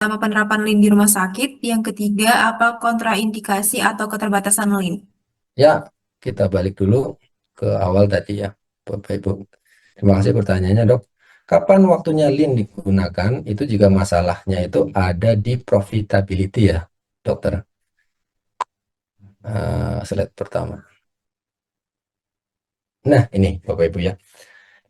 Sama penerapan Lean di rumah sakit. Yang ketiga, apa kontraindikasi atau keterbatasan Lean? Ya, kita balik dulu ke awal tadi ya, Bapak Ibu. Terima kasih pertanyaannya, Dok. Kapan waktunya Lean digunakan? Itu jika masalahnya itu ada di profitability ya, Dokter. Slide pertama. Nah, ini Bapak Ibu ya.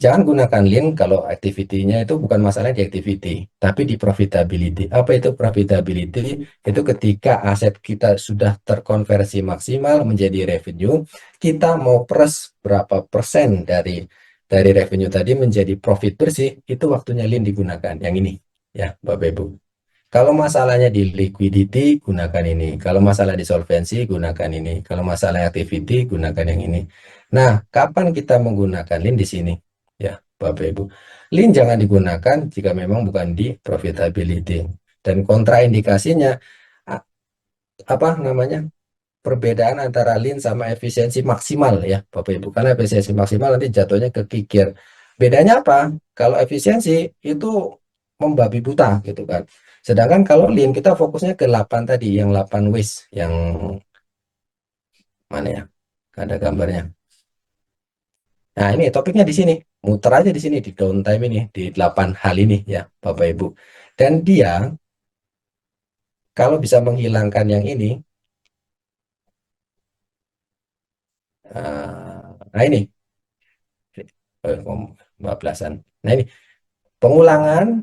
Jangan gunakan Lean kalau activity-nya itu bukan masalah di activity, tapi di profitability. Apa itu profitability? Itu ketika aset kita sudah terkonversi maksimal menjadi revenue, kita mau peres berapa persen dari revenue tadi menjadi profit bersih, itu waktunya Lean digunakan. Yang ini, ya Bapak Ibu. Kalau masalahnya di liquidity, gunakan ini. Kalau masalah di solvency, gunakan ini. Kalau masalah activity, gunakan yang ini. Nah, kapan kita menggunakan Lean di sini? Ya, Bapak Ibu. Lean jangan digunakan jika memang bukan di profitability. Dan kontraindikasinya, a- apa namanya? Perbedaan antara Lean sama efisiensi maksimal ya, Bapak Ibu. Karena efisiensi maksimal nanti jatuhnya ke kikir. Bedanya apa? Kalau efisiensi itu membabi buta gitu kan. Sedangkan kalau Lean kita fokusnya ke 8 tadi, yang 8 ways, yang mana ya? Ada gambarnya. Nah, ini topiknya di sini. Muter aja di sini di downtime ini, di 8 hal ini ya, Bapak Ibu. Dan dia kalau bisa menghilangkan yang ini, nah ini, 14-an. Nah ini, pengulangan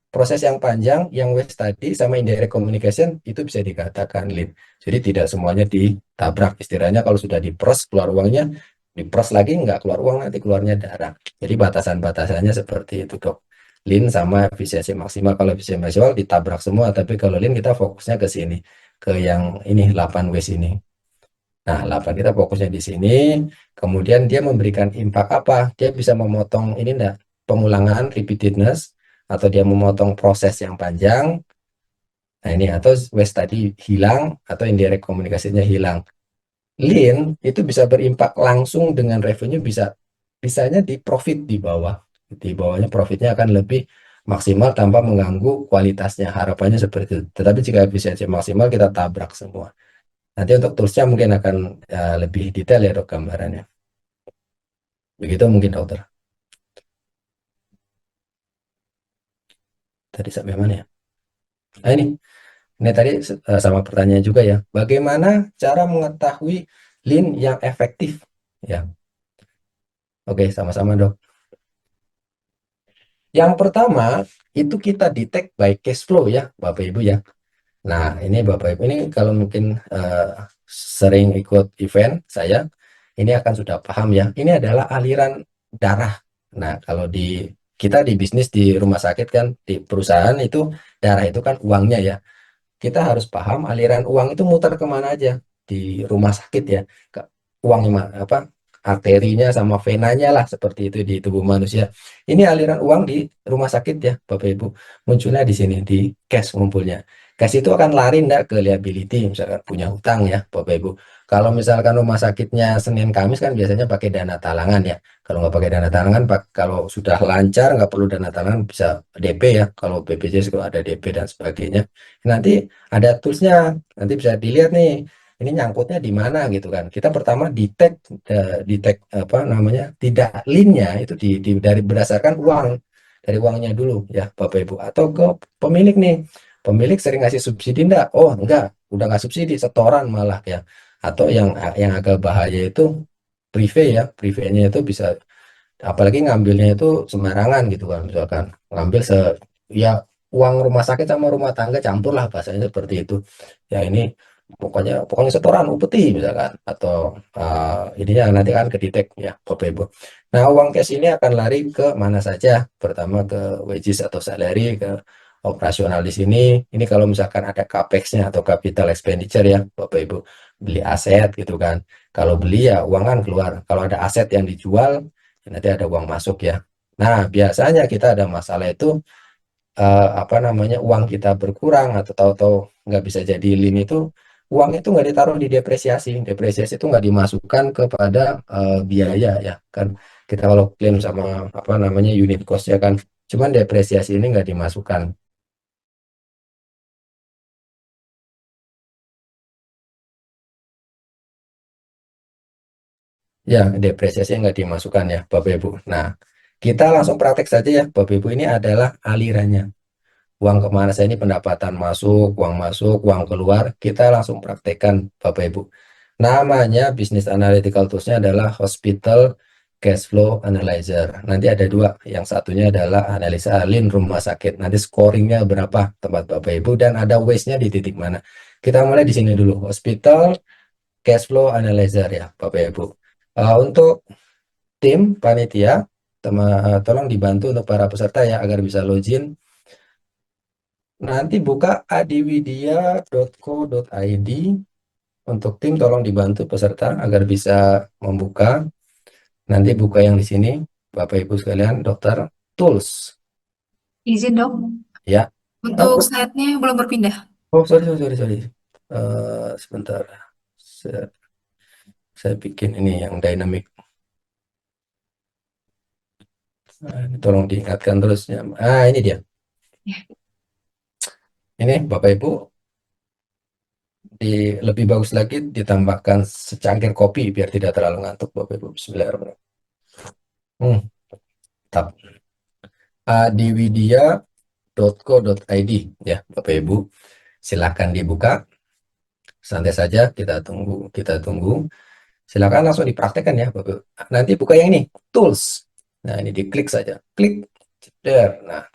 proses yang panjang, yang waste tadi sama indirect communication itu bisa dikatakan lean. Jadi tidak semuanya ditabrak. Istilahnya kalau sudah diperes keluar uangnya, diperes lagi nggak keluar uang nanti keluarnya darah. Jadi batasan-batasannya seperti itu dok. Lean sama efisiensi maksimal. Kalau efisiensi maksimal ditabrak semua, tapi kalau lean kita fokusnya ke sini, ke yang ini 8 waste ini. Nah, 8 kita fokusnya di sini. Kemudian dia memberikan impact apa? Dia bisa memotong ini enggak pengulangan repeatedness atau dia memotong proses yang panjang. Nah, ini atau waste tadi hilang atau indirect komunikasinya hilang. Lean itu bisa berimpak langsung dengan revenue bisanya di profit di bawah. Di bawahnya profitnya akan lebih maksimal tanpa mengganggu kualitasnya. Harapannya seperti itu. Tetapi jika efisiensi maksimal kita tabrak semua. Nanti untuk toolsnya mungkin akan lebih detail ya dok gambarannya. Begitu mungkin dokter. Tadi sampai mana ya? Nah ini tadi sama pertanyaan juga ya. Bagaimana cara mengetahui lean yang efektif? Ya, oke sama-sama dok. Yang pertama itu kita detect by cash flow ya, Bapak Ibu ya. Nah ini Bapak Ibu ini kalau mungkin sering ikut event saya, ini akan sudah paham ya. Ini adalah aliran darah. Nah kalau di kita di bisnis di rumah sakit kan di perusahaan itu darah itu kan uangnya ya. Kita harus paham aliran uang itu muter kemana aja di rumah sakit ya. Uang apa arterinya sama venanya lah seperti itu di tubuh manusia. Ini aliran uang di rumah sakit ya, Bapak Ibu. Munculnya di sini di cash ngumpulnya. Cash itu akan lari ndak ke liability, misalkan punya hutang ya, Bapak Ibu. Kalau misalkan rumah sakitnya Senin Kamis kan biasanya pakai dana talangan ya. Kalau nggak pakai dana talangan, kalau sudah lancar nggak perlu dana talangan bisa DP ya. Kalau BPJS kalau ada DP dan sebagainya. Nanti ada toolsnya, nanti bisa dilihat nih ini nyangkutnya di mana gitu kan. Kita pertama detect apa namanya tidak linknya itu dari berdasarkan uang dari uangnya dulu ya Bapak Ibu atau ke pemilik nih. Pemilik sering ngasih subsidi enggak? Oh enggak, udah nggak subsidi, setoran malah ya. Atau yang agak bahaya itu prive ya, privenya itu bisa apalagi ngambilnya itu sembarangan gitu kan misalkan ngambil ya uang rumah sakit sama rumah tangga campur lah bahasanya seperti itu ya ini pokoknya pokoknya setoran upeti misalkan atau ininya nanti kan kedetek ya Bapak Ibu. Nah uang cash ini akan lari ke mana saja, pertama ke wages atau salary, ke operasional di sini. Ini kalau misalkan ada capex-nya atau capital expenditure ya Bapak Ibu, beli aset gitu kan. Kalau beli ya uang kan keluar, kalau ada aset yang dijual nanti ada uang masuk ya. Nah, biasanya kita ada masalah itu apa namanya uang kita berkurang atau tahu-tahu nggak bisa jadi lin itu uang itu nggak ditaruh di depresiasi. Depresiasi itu nggak dimasukkan kepada biaya ya kan. Kita kalau klaim sama apa namanya unit cost ya kan, cuman depresiasi ini nggak dimasukkan. Ya, depresiasi nggak dimasukkan ya, Bapak Ibu. Nah, kita langsung praktek saja ya, Bapak Ibu. Ini adalah alirannya. Uang kemana saya ini pendapatan masuk, uang keluar. Kita langsung praktekkan, Bapak Ibu. Namanya Business Analytical Tools-nya adalah Hospital Cash Flow Analyzer. Nanti ada dua. Yang satunya adalah analisa alin rumah sakit. Nanti scoringnya berapa tempat Bapak Ibu dan ada waste-nya di titik mana. Kita mulai di sini dulu. Hospital Cash Flow Analyzer ya, Bapak Ibu. Untuk tim panitia, tolong dibantu untuk para peserta ya agar bisa login. Nanti buka adiwidya.co.id. Untuk tim tolong dibantu peserta agar bisa membuka. Nanti buka yang di sini, Bapak Ibu sekalian, dokter tools Izin dok, ya. untuk Aku, slide-nya belum berpindah. oh sorry sorry sorry sorry. Sebentar, saya bikin ini yang dynamic. Ini tolong diingatkan terus ya. Ini dia. Ini Bapak Ibu lebih bagus lagi ditambahkan secangkir kopi biar tidak terlalu ngantuk Bapak Ibu. Bismillahirrahmanirrahim. Tap adiwidya.co.id ya Bapak Ibu. Silakan dibuka. Santai saja kita tunggu. Silakan langsung dipraktekkan ya Bapak Ibu. Nanti buka yang ini, tools. Nah, ini diklik saja. Klik. There. Nah,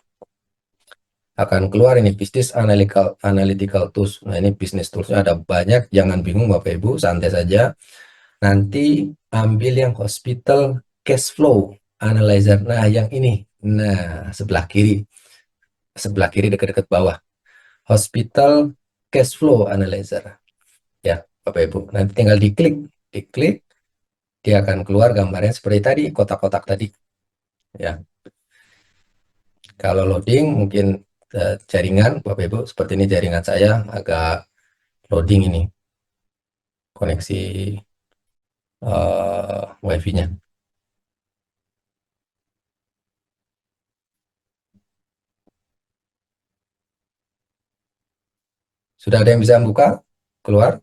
akan keluar ini Business Analytical Tools. Nah, ini business toolsnya ada banyak. Jangan bingung Bapak Ibu, santai saja. Nanti ambil yang Hospital Cash Flow Analyzer. Nah, yang ini. Nah, sebelah kiri dekat-dekat bawah. Hospital Cash Flow Analyzer. Ya, Bapak Ibu. Nanti tinggal diklik, dia akan keluar gambarnya seperti tadi, kotak-kotak tadi. Ya, kalau loading mungkin jaringan, Bapak Ibu, seperti ini jaringan saya agak loading ini koneksi WiFi-nya. Sudah ada yang bisa buka? Keluar?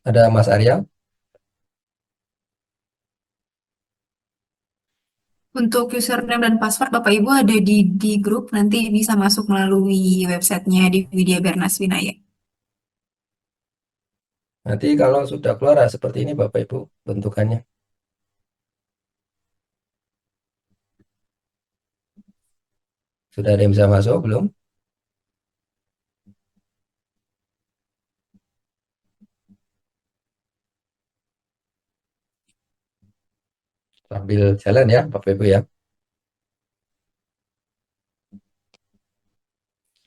Ada Mas Arya? Untuk username dan password Bapak Ibu ada di grup, nanti bisa masuk melalui websitenya di Widya Bernas Winaya. Nanti kalau sudah keluar seperti ini Bapak Ibu bentukannya. Sudah ada yang bisa masuk belum? Sambil jalan ya Bapak Ibu ya.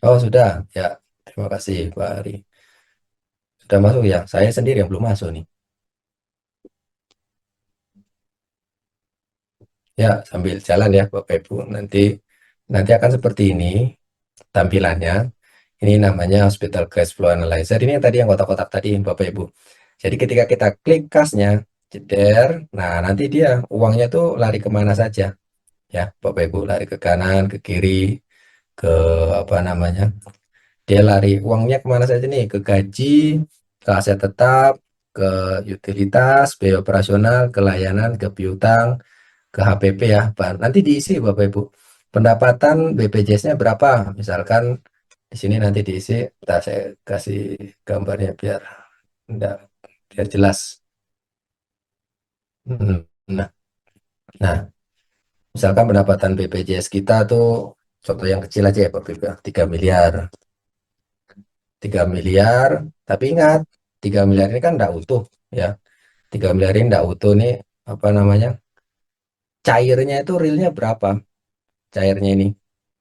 Oh sudah, ya terima kasih Pak Ari. Sudah masuk ya, saya sendiri yang belum masuk nih. Ya, sambil jalan ya Bapak Ibu. Nanti akan seperti ini tampilannya. Ini namanya Hospital Cash Flow Analyzer. Ini yang tadi yang kotak-kotak tadi Bapak Ibu. Jadi ketika kita klik kasnya, jeder, nah nanti dia uangnya tuh lari kemana saja ya Bapak Ibu, lari ke kanan, ke kiri, ke apa namanya? Dia lari uangnya kemana saja nih? Ke gaji, ke aset tetap, ke utilitas, biaya operasional, ke layanan, ke piutang, ke HPP ya, Pak. Nanti diisi Bapak Ibu. Pendapatan BPJS-nya berapa? Misalkan di sini nanti diisi, ntar saya kasih gambarnya enggak, biar jelas. Nah, nah, misalkan pendapatan BPJS kita tuh contoh yang kecil aja ya Bapak Ibu, 3 miliar. 3 miliar, tapi ingat 3 miliar ini kan enggak utuh ya. 3 miliar ini enggak utuh nih apa namanya? Cairnya itu realnya berapa? Cairnya ini.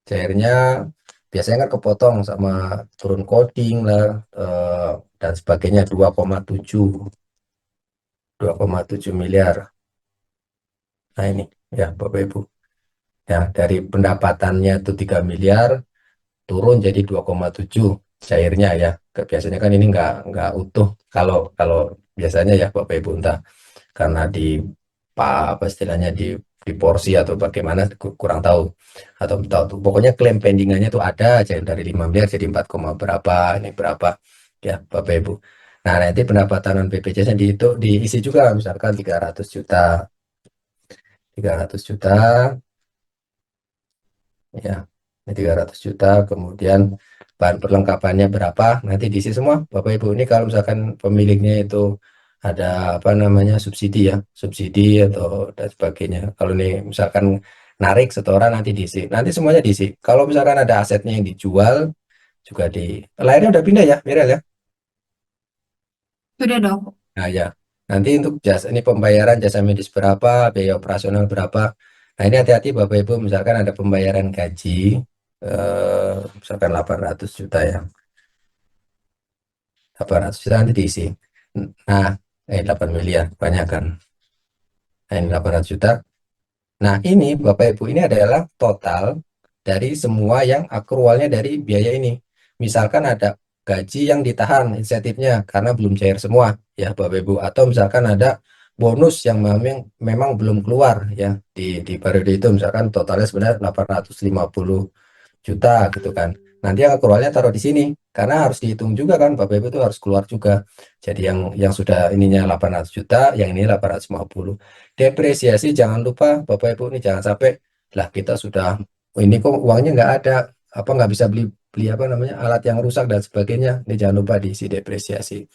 Cairnya biasanya kan kepotong sama turun coding lah dan sebagainya 2,7 miliar. Nah ini ya Bapak Ibu. Ya dari pendapatannya itu 3 miliar turun jadi 2,7 cairnya ya. Biasanya kan ini nggak utuh kalau kalau biasanya ya Bapak Ibu entah karena apa istilahnya di porsi atau bagaimana kurang tahu atau tahu tuh. Pokoknya klaim pendingannya tuh ada aja dari 5 miliar jadi 4, berapa ini berapa ya Bapak Ibu. Nah, nanti pendapatan non BPJS-nya diisi juga misalkan 300 juta, 300 juta ya. Ini 300 juta kemudian bahan perlengkapannya berapa nanti diisi semua Bapak Ibu. Ini kalau misalkan pemiliknya itu ada apa namanya subsidi ya, subsidi atau dan sebagainya. Kalau ini misalkan narik setoran nanti diisi, nanti semuanya diisi. Kalau misalkan ada asetnya yang dijual juga di lainnya udah pindah ya Mirel ya. Sudah dong. Nah ya, nanti untuk jasa ini pembayaran jasa medis berapa, biaya operasional berapa. Nah ini hati-hati Bapak Ibu, misalkan ada pembayaran gaji, misalkan 800 juta ya, 800 juta nanti diisi. Nah, 8 miliar, banyak kan. Nah ini 800 juta. Nah ini Bapak Ibu, ini adalah total dari semua yang akrualnya dari biaya ini. Misalkan ada gaji yang ditahan insentifnya karena belum cair semua ya Bapak Ibu, atau misalkan ada bonus yang memang belum keluar ya di periode itu, misalkan totalnya sebenarnya 850 juta gitu kan. Nanti yang akrualnya taruh di sini karena harus dihitung juga kan Bapak Ibu itu harus keluar juga. Jadi yang sudah ininya 800 juta, yang ini 850. Depresiasi jangan lupa Bapak Ibu, ini jangan sampai lah kita sudah ini kok uangnya nggak ada, apa nggak bisa beli beli apa namanya alat yang rusak dan sebagainya. Ini jangan lupa diisi depresiasi.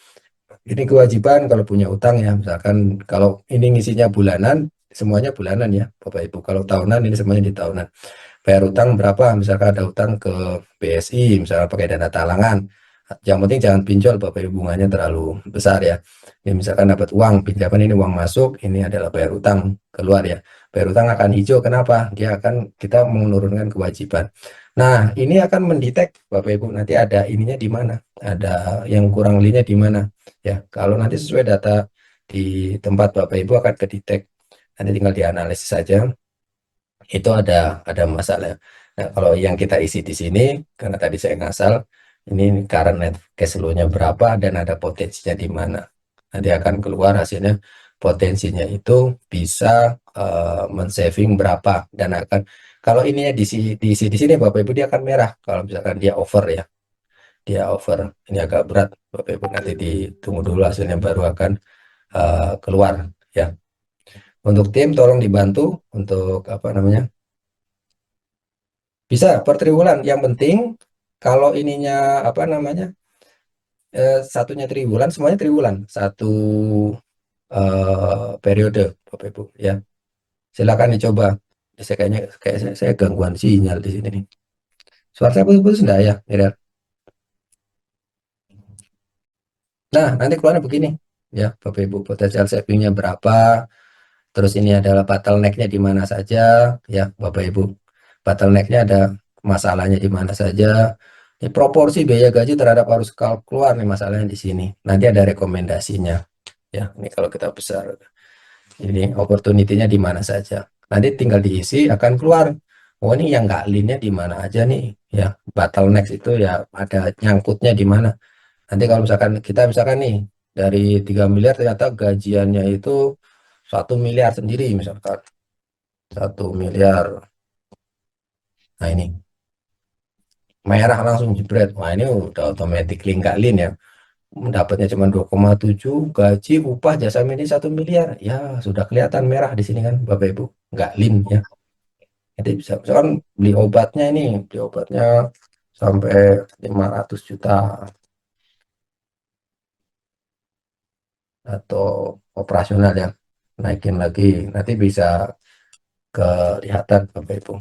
Ini kewajiban kalau punya utang ya, misalkan kalau ini ngisinya bulanan, semuanya bulanan ya Bapak Ibu. Kalau tahunan ini semuanya di tahunan. Bayar utang berapa? Misalkan ada utang ke BSI, misalnya pakai dana talangan. Yang penting jangan pinjol Bapak Ibu, bunganya terlalu besar ya. Ini misalkan dapat uang, pinjaman ini uang masuk, ini adalah bayar utang keluar ya. Bayar utang akan hijau, kenapa? Dia akan kita menurunkan kewajiban. Nah, ini akan mendetek Bapak Ibu nanti ada ininya di mana, ada yang kurang linya di mana ya. Kalau nanti sesuai data di tempat Bapak Ibu akan kedetek. Nanti tinggal dianalisis saja itu ada masalah. Nah, kalau yang kita isi di sini, karena tadi saya ngasal, ini current net cash flow-nya berapa dan ada potensinya di mana. Nanti akan keluar hasilnya potensinya itu bisa men-saving berapa dan akan kalau ininya diisi di sini Bapak Ibu dia akan merah kalau misalkan dia over ya. Dia over. Ini agak berat Bapak Ibu nanti ditunggu dulu hasilnya baru akan keluar ya. Untuk tim tolong dibantu untuk apa namanya? Bisa per triwulan. Yang penting kalau ininya apa namanya satunya triwulan, semuanya triwulan. Satu periode, Bapak Ibu. Ya, silakan dicoba. Saya kayaknya kayak saya gangguan sinyal di sini nih. Suara saya putus-putus enggak ya? Miriam? Nah, nanti keluarnya begini. Ya, Bapak Ibu, potensial savingnya berapa? Terus ini adalah bottleneck-nya di mana saja, ya Bapak Ibu. Bottleneck-nya ada masalahnya di mana saja. Ini proporsi biaya gaji terhadap arus keluar nih masalahnya di sini. Nanti ada rekomendasinya. Ya, ini kalau kita besar. Ini opportunity-nya di mana saja. Nanti tinggal diisi akan keluar. Oh ini yang nggak lean-nya di mana aja nih. Ya, bottleneck itu ya ada nyangkutnya di mana. Nanti kalau misalkan kita misalkan nih dari 3 miliar ternyata gajiannya itu 1 miliar sendiri misalkan 1 miliar. Nah ini merah langsung jebret. Wah ini udah otomatis nggak lean ya. Dapatnya cuma 2,7 gaji upah jasa medis 1 miliar. Ya sudah kelihatan merah di sini kan Bapak Ibu. Nggak lean ya. Jadi bisa misalkan beli obatnya ini, beli obatnya sampai 500 juta atau operasional ya. Naikin lagi. Nanti bisa kelihatan Bapak Ibu.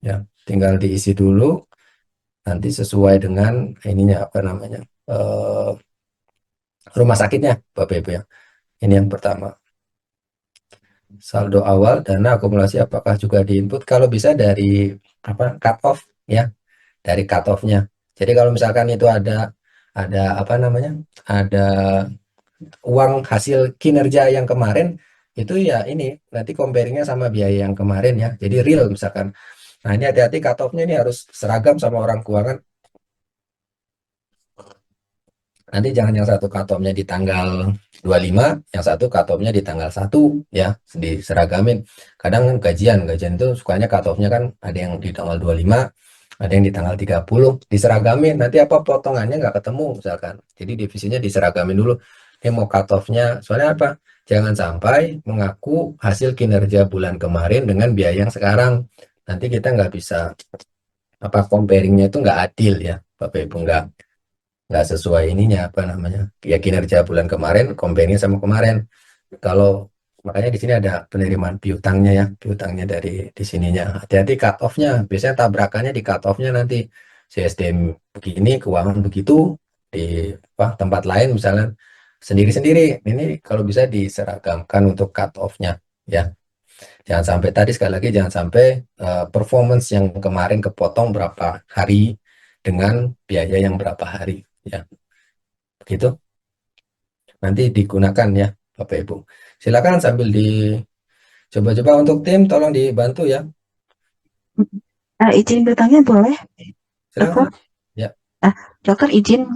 Ya, tinggal diisi dulu nanti sesuai dengan ininya apa namanya eh, rumah sakitnya Bapak Ibu ya. Ini yang pertama. Saldo awal dana akumulasi apakah juga diinput kalau bisa dari apa cut off ya, dari cut off-nya. Jadi kalau misalkan itu ada apa namanya? Ada uang hasil kinerja yang kemarin itu ya ini nanti comparingnya sama biaya yang kemarin ya. Jadi real misalkan. Nah, ini hati-hati cut off-nya ini harus seragam sama orang keuangan. Nanti jangan yang satu cut-off-nya di tanggal 25, yang satu cut-off-nya di tanggal 1 ya, diseragamin. Kadang kan gajian itu sukanya cut-off-nya kan ada yang di tanggal 25, ada yang di tanggal 30, diseragamin. Nanti apa potongannya nggak ketemu misalkan. Jadi divisinya diseragamin dulu. Dia mau cut-off-nya, soalnya apa? Jangan sampai mengaku hasil kinerja bulan kemarin dengan biaya yang sekarang. Nanti kita nggak bisa apa comparingnya itu nggak adil ya, Bapak Ibu, nggak sesuai ininya apa namanya ya kinerja bulan kemarin compare sama kemarin. Kalau makanya di sini ada penerimaan piutangnya ya, piutangnya dari di sininya, hati-hati cut off-nya, biasanya tabrakannya di cut off-nya nanti CSDM begini keuangan begitu, di apa, tempat lain misalnya sendiri-sendiri. Ini kalau bisa diseragamkan untuk cut off-nya ya, jangan sampai tadi sekali lagi jangan sampai performance yang kemarin kepotong berapa hari dengan biaya yang berapa hari ya, begitu nanti digunakan ya Bapak Ibu. Silakan sambil dicoba-coba untuk tim tolong dibantu ya. Izin bertanya boleh, dokter? Silakan. Ya, Ah, dokter izin,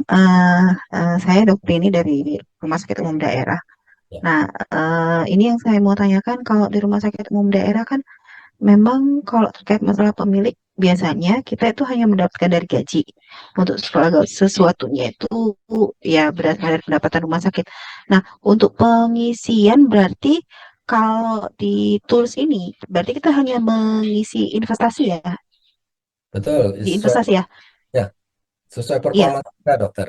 saya dokter ini dari Rumah Sakit Umum Daerah. ya. Nah, ini yang saya mau tanyakan, kalau di Rumah Sakit Umum Daerah kan memang kalau terkait masalah pemilik, biasanya kita itu hanya mendapatkan dari gaji. Untuk segala sesuatunya itu ya berdasarkan dari pendapatan rumah sakit. Nah, untuk pengisian berarti kalau di tools ini, berarti kita hanya mengisi investasi ya, Betul, di sesuai investasi ya. ya, sesuai Iya, performa kita, dokter.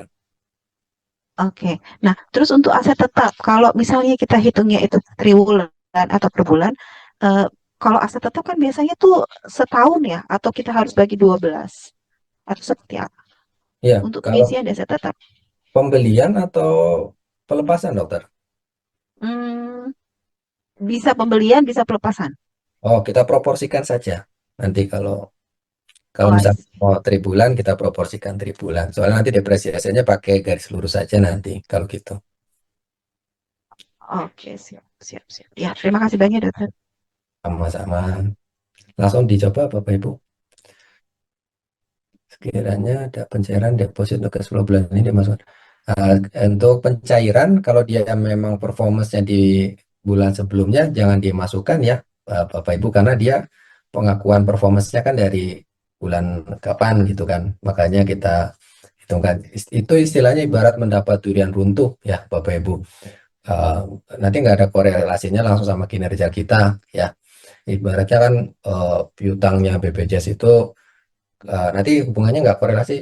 oke. Nah, terus untuk aset tetap, kalau misalnya kita hitungnya itu triwulan atau per bulan, eh, kalau aset tetap kan biasanya tuh setahun ya, atau kita harus bagi 12 atau seperti apa? Ya, Untuk kalau pengisian aset tetap. pembelian atau pelepasan, dokter. Hmm, bisa pembelian, bisa pelepasan. Oh, kita proporsikan saja. Nanti kalau kalau Oh, I misalnya see. mau tribulan kita proporsikan tribulan. Soalnya nanti depresiasinya pakai garis lurus saja nanti kalau gitu. Oke, siap, siap, siap. Ya, terima kasih banyak, dokter. Sama-sama. Langsung dicoba Bapak Ibu. Sekiranya ada pencairan deposit untuk cash flow bulan ini dimasukkan. Untuk pencairan, kalau dia memang performance-nya di bulan sebelumnya, jangan dimasukkan ya, Bapak Ibu, karena dia pengakuan performance-nya kan dari bulan kapan gitu kan. Makanya kita hitungkan. Itu istilahnya ibarat mendapat durian runtuh ya, Bapak Ibu. Eh, Nanti nggak ada korelasinya langsung sama kinerja kita ya. Ibaratnya kan piutangnya BPJS itu nanti hubungannya nggak korelasi,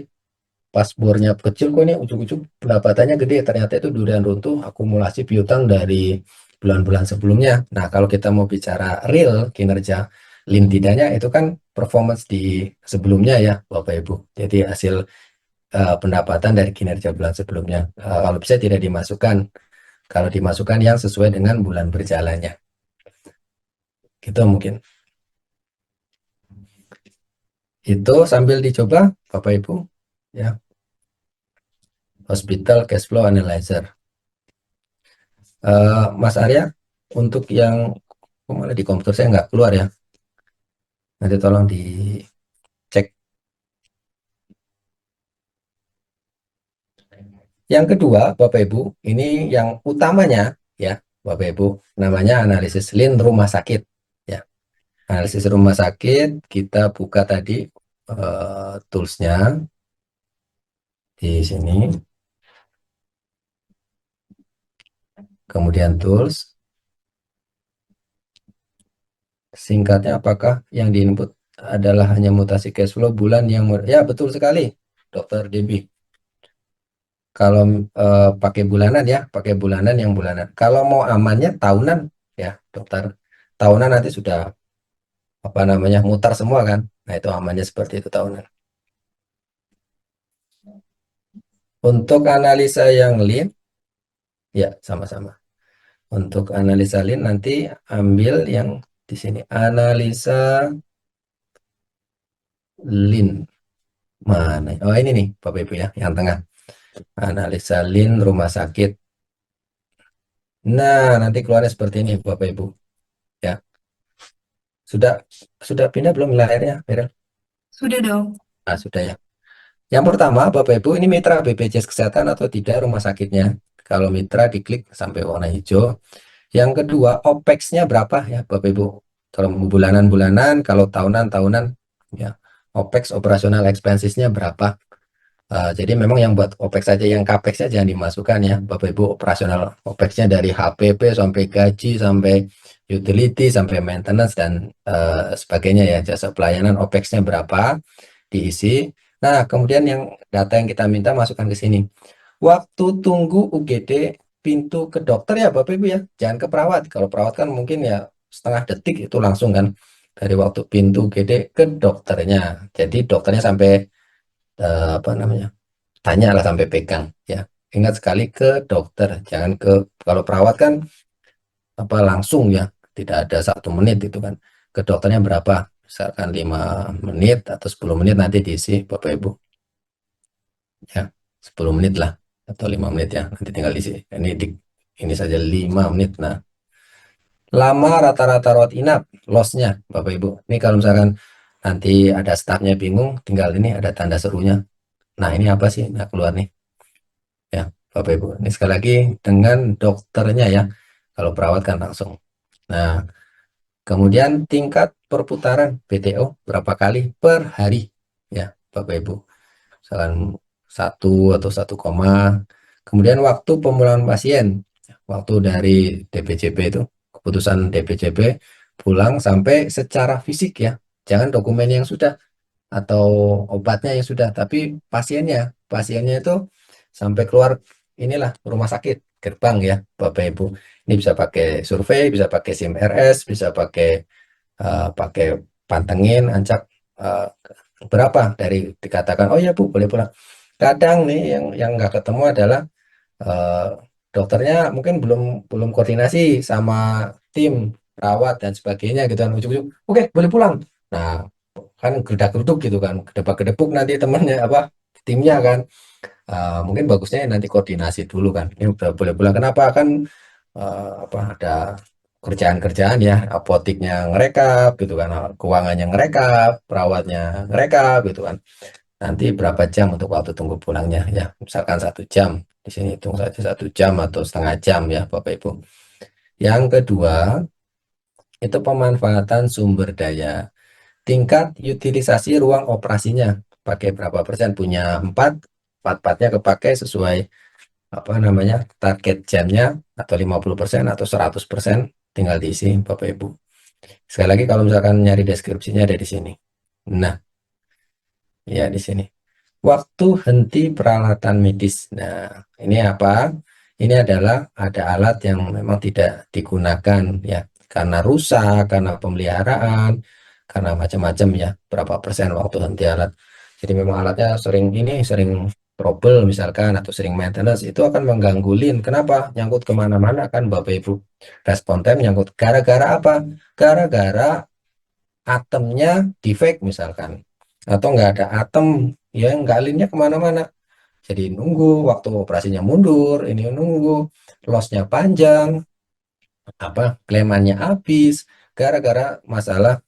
pas bornya kecil kok ini ujuk-ujuk pendapatannya gede, ternyata itu durian runtuh akumulasi piutang dari bulan-bulan sebelumnya. Nah, kalau kita mau bicara real kinerja lin tidaknya itu kan performance di sebelumnya ya Bapak Ibu, jadi hasil pendapatan dari kinerja bulan sebelumnya. Kalau bisa tidak dimasukkan, kalau dimasukkan yang sesuai dengan bulan berjalannya, gitu mungkin. Itu sambil dicoba Bapak Ibu ya, hospital cash flow analyzer. Mas Arya, untuk yang malah di komputer saya nggak keluar ya. Nanti tolong dicek. Yang kedua, Bapak Ibu, ini yang utamanya ya, Bapak Ibu, namanya analisis lin rumah sakit. Ya, analisis rumah sakit kita buka tadi toolsnya di sini. Kemudian tools, singkatnya apakah yang diinput adalah hanya mutasi cash flow bulan yang ya betul sekali, Dokter Debbie. Kalau pakai bulanan ya, pakai bulanan yang bulanan. Kalau mau amannya tahunan ya, dokter. Tahunan nanti sudah apa namanya mutar semua kan. Nah itu amannya seperti itu tahunan. Untuk analisa yang lean, ya sama-sama. Untuk analisa lean nanti ambil yang di sini. Analisa lean mana? Oh ini nih Bapak Ibu ya, yang tengah. Analisa lean rumah sakit. Nah nanti keluarnya seperti ini Bapak Ibu. Ya sudah sudah pindah belum layarnya, Meryl? Sudah dong. Ah, sudah ya. Yang pertama, Bapak Ibu, ini mitra BPJS Kesehatan atau tidak rumah sakitnya. Kalau mitra diklik sampai warna hijau. Yang kedua, OPEX-nya berapa ya Bapak Ibu? Kalau bulanan-bulanan, kalau tahunan-tahunan, ya. OPEX operational expenses-nya berapa? Jadi memang yang buat OPEX saja, yang CAPEX-nya jangan dimasukkan ya Bapak Ibu. Operasional OPEX-nya dari HPP sampai gaji, sampai utility, sampai maintenance, dan sebagainya ya. Jasa pelayanan OPEX-nya berapa, diisi. Nah, kemudian yang data yang kita minta masukkan ke sini. Waktu tunggu UGD pintu ke dokter ya Bapak Ibu ya. Jangan ke perawat. Kalau perawat kan mungkin ya setengah detik itu langsung kan. Dari waktu pintu UGD ke dokternya. Jadi dokternya sampai apa namanya, tanya lah sampai pegang ya. Ingat sekali ke dokter, jangan ke, kalau perawat kan apa langsung ya, tidak ada 1 menit itu kan. Ke dokternya berapa? Misalkan 5 menit atau 10 menit nanti diisi Bapak Ibu ya, 10 menit lah atau 5 menit ya, nanti tinggal diisi. Ini saja 5 menit. Nah, lama rata-rata rawat inap, lossnya Bapak Ibu. Ini kalau misalkan nanti ada stafnya bingung, tinggal ini ada tanda serunya. Nah, ini apa sih? Nah, keluar nih ya Bapak Ibu. Ini sekali lagi dengan dokternya ya. Kalau perawat kan langsung. Nah, kemudian tingkat perputaran BTO berapa kali per hari ya Bapak Ibu. Misalkan 1 atau 1, kemudian waktu pemulangan pasien, waktu dari DPJP itu, keputusan DPJP pulang sampai secara fisik ya. Jangan dokumen yang sudah atau obatnya yang sudah, tapi pasiennya itu sampai keluar inilah rumah sakit gerbang ya Bapak Ibu. Ini bisa pakai survei, bisa pakai SIM RS, bisa pakai pantengin ancak eh, berapa dari dikatakan oh ya Bu boleh pulang. Kadang nih yang nggak ketemu adalah eh, dokternya mungkin belum belum koordinasi sama tim perawat dan sebagainya gitu kan, ujuk-ujuk oke boleh pulang. Nah, kan gedak-geduk gitu kan, gedebak-gedebuk nanti temennya apa timnya kan. Mungkin bagusnya nanti koordinasi dulu kan, ini udah boleh pulang kenapa kan, apa ada kerjaan-kerjaan ya, apoteknya ngerekap gitu kan, keuangannya ngerekap, perawatnya ngerekap gitu kan. Nanti berapa jam untuk waktu tunggu pulangnya ya, misalkan 1 jam, di sini hitung saja 1 jam atau setengah jam ya Bapak Ibu. Yang kedua itu pemanfaatan sumber daya, tingkat utilisasi ruang operasinya pakai berapa persen, punya 4 empatnya kepakai sesuai apa namanya target jamnya, atau 50% atau 100%, tinggal diisi Bapak Ibu. Sekali lagi kalau misalkan nyari deskripsinya ada di sini. Nah, ya di sini. Waktu henti peralatan medis. Nah, ini apa? Ini adalah ada alat yang memang tidak digunakan ya, karena rusak, karena pemeliharaan, karena macam-macam ya. Berapa persen waktu henti alat. Jadi memang alatnya sering trouble misalkan atau sering maintenance, itu akan mengganggu lin. Kenapa? Nyangkut kemana-mana kan Bapak Ibu. Respon time nyangkut. Gara-gara apa? Gara-gara atemnya defect misalkan, atau nggak ada atem ya, nggak linnya kemana-mana, jadi nunggu waktu operasinya mundur, ini nunggu lossnya panjang, apa klemannya habis gara-gara masalah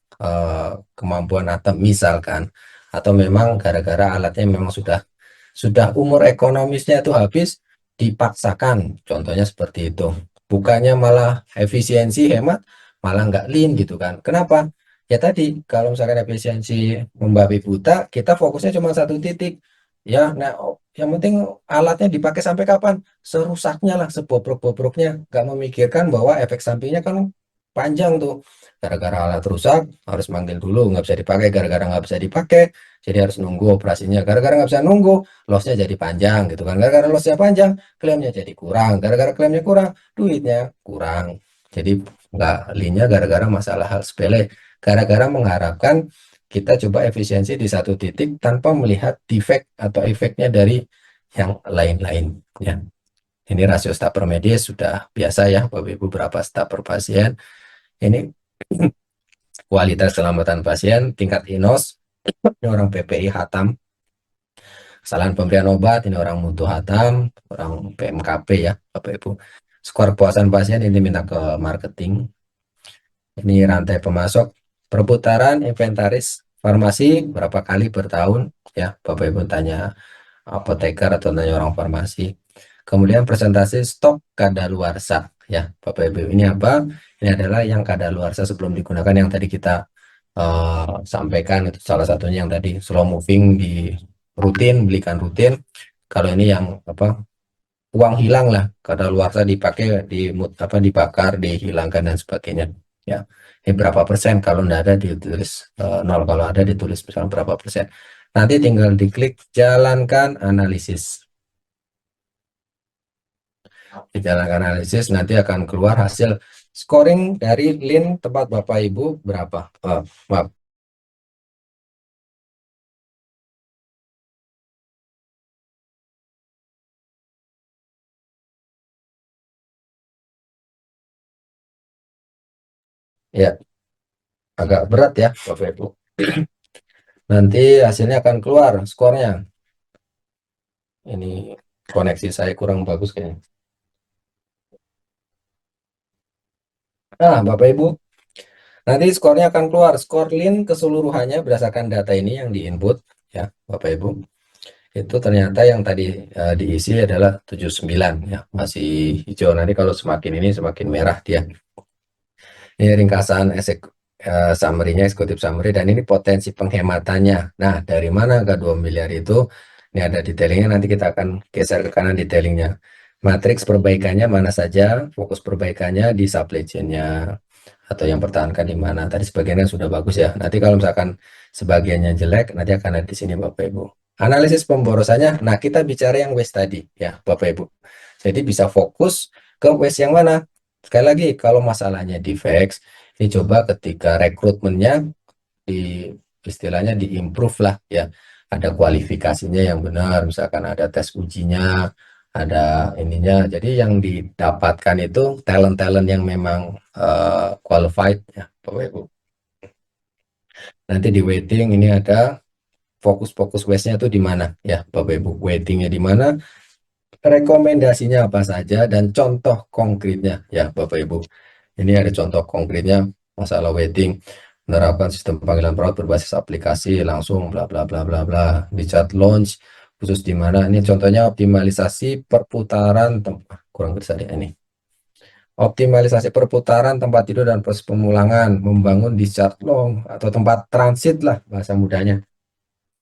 kemampuan atem misalkan, atau memang gara-gara alatnya memang sudah umur ekonomisnya itu habis, dipaksakan, contohnya seperti itu, bukannya malah efisiensi hemat, malah nggak lean gitu kan. Kenapa? Ya tadi, kalau misalkan efisiensi membabi buta, kita fokusnya cuma satu titik ya. Nah, yang penting alatnya dipakai sampai kapan, serusaknya lah, sebobrok-bobroknya, nggak memikirkan bahwa efek sampingnya kan panjang tuh. Gara-gara alat rusak harus manggil dulu, nggak bisa dipakai, gara-gara nggak bisa dipakai jadi harus nunggu operasinya, gara-gara nggak bisa nunggu lossnya jadi panjang gitu kan, gara-gara lossnya panjang klaimnya jadi kurang, gara-gara klaimnya kurang duitnya kurang. Jadi nggak linya gara-gara masalah hal sepele, gara-gara mengharapkan kita coba efisiensi di satu titik tanpa melihat defect atau efeknya dari yang lain-lain ya. Ini rasio staf per medis sudah biasa ya Bapak Ibu, berapa staf per pasien. Ini kualitas keselamatan pasien, tingkat INOS, ini orang PPI Hatam, kesalahan pemberian obat, ini orang mutu Hatam, orang PMKP ya Bapak Ibu. Skor kepuasan pasien ini minta ke marketing. Ini rantai pemasok, perputaran inventaris farmasi berapa kali per tahun ya, Bapak Ibu tanya apoteker atau tanya orang farmasi. Kemudian presentasi stok kadaluarsa ya, Bapak Ibu. Ini apa? Ini adalah yang kadaluarsa sebelum digunakan yang tadi kita sampaikan, itu salah satunya yang tadi slow moving di rutin, belikan rutin. Kalau ini yang apa, uang hilang lah, kadaluarsa dipakai dibakar, dihilangkan dan sebagainya ya. Ini berapa persen, kalau tidak ada ditulis 0, kalau ada ditulis misalnya berapa persen. Nanti tinggal diklik jalankan analisis. Dijalankan analisis, nanti akan keluar hasil scoring dari link tempat Bapak Ibu berapa. Maaf. Ya, agak berat ya Bapak Ibu. Nanti hasilnya akan keluar skornya. Ini koneksi saya kurang bagus kayaknya. Nah, Bapak Ibu, nanti skornya akan keluar. Skor link keseluruhannya berdasarkan data ini yang diinput ya, Bapak Ibu. Itu ternyata yang tadi diisi adalah 79 ya, masih hijau. Nanti kalau semakin ini semakin merah dia. Ini ringkasan summary-nya, eksekutif summary, dan ini potensi penghematannya. Nah, dari mana ke 2 miliar itu? Ini ada detailingnya, nanti kita akan geser ke kanan detailingnya. Matriks perbaikannya mana saja, fokus perbaikannya di supply chain-nya, atau yang pertahankan di mana. Tadi sebagiannya sudah bagus ya. Nanti kalau misalkan sebagiannya jelek, nanti akan ada di sini Bapak Ibu. Analisis pemborosannya, nah kita bicara yang waste tadi ya Bapak Ibu. Jadi bisa fokus ke waste yang mana? Sekali lagi, kalau masalahnya defects, ini coba ketika rekrutmennya di istilahnya diimprove lah ya. Ada kualifikasinya yang benar, misalkan ada tes ujinya, ada ininya. Jadi yang didapatkan itu talent-talent yang memang qualified ya Bapak Ibu. Nanti di waiting ini ada fokus-fokus waste-nya itu di mana ya Bapak Ibu. Waitingnya di mana? Rekomendasinya apa saja dan contoh konkretnya ya Bapak Ibu. Ini ada contoh konkretnya masalah waiting, menerapkan sistem panggilan perawat berbasis aplikasi langsung bla bla bla bla bla di chat launch khusus di mana. Ini contohnya optimalisasi perputaran kurang bisa deh ini. Optimalisasi perputaran tempat tidur dan proses pemulangan, membangun discharge long atau tempat transit lah bahasa mudanya.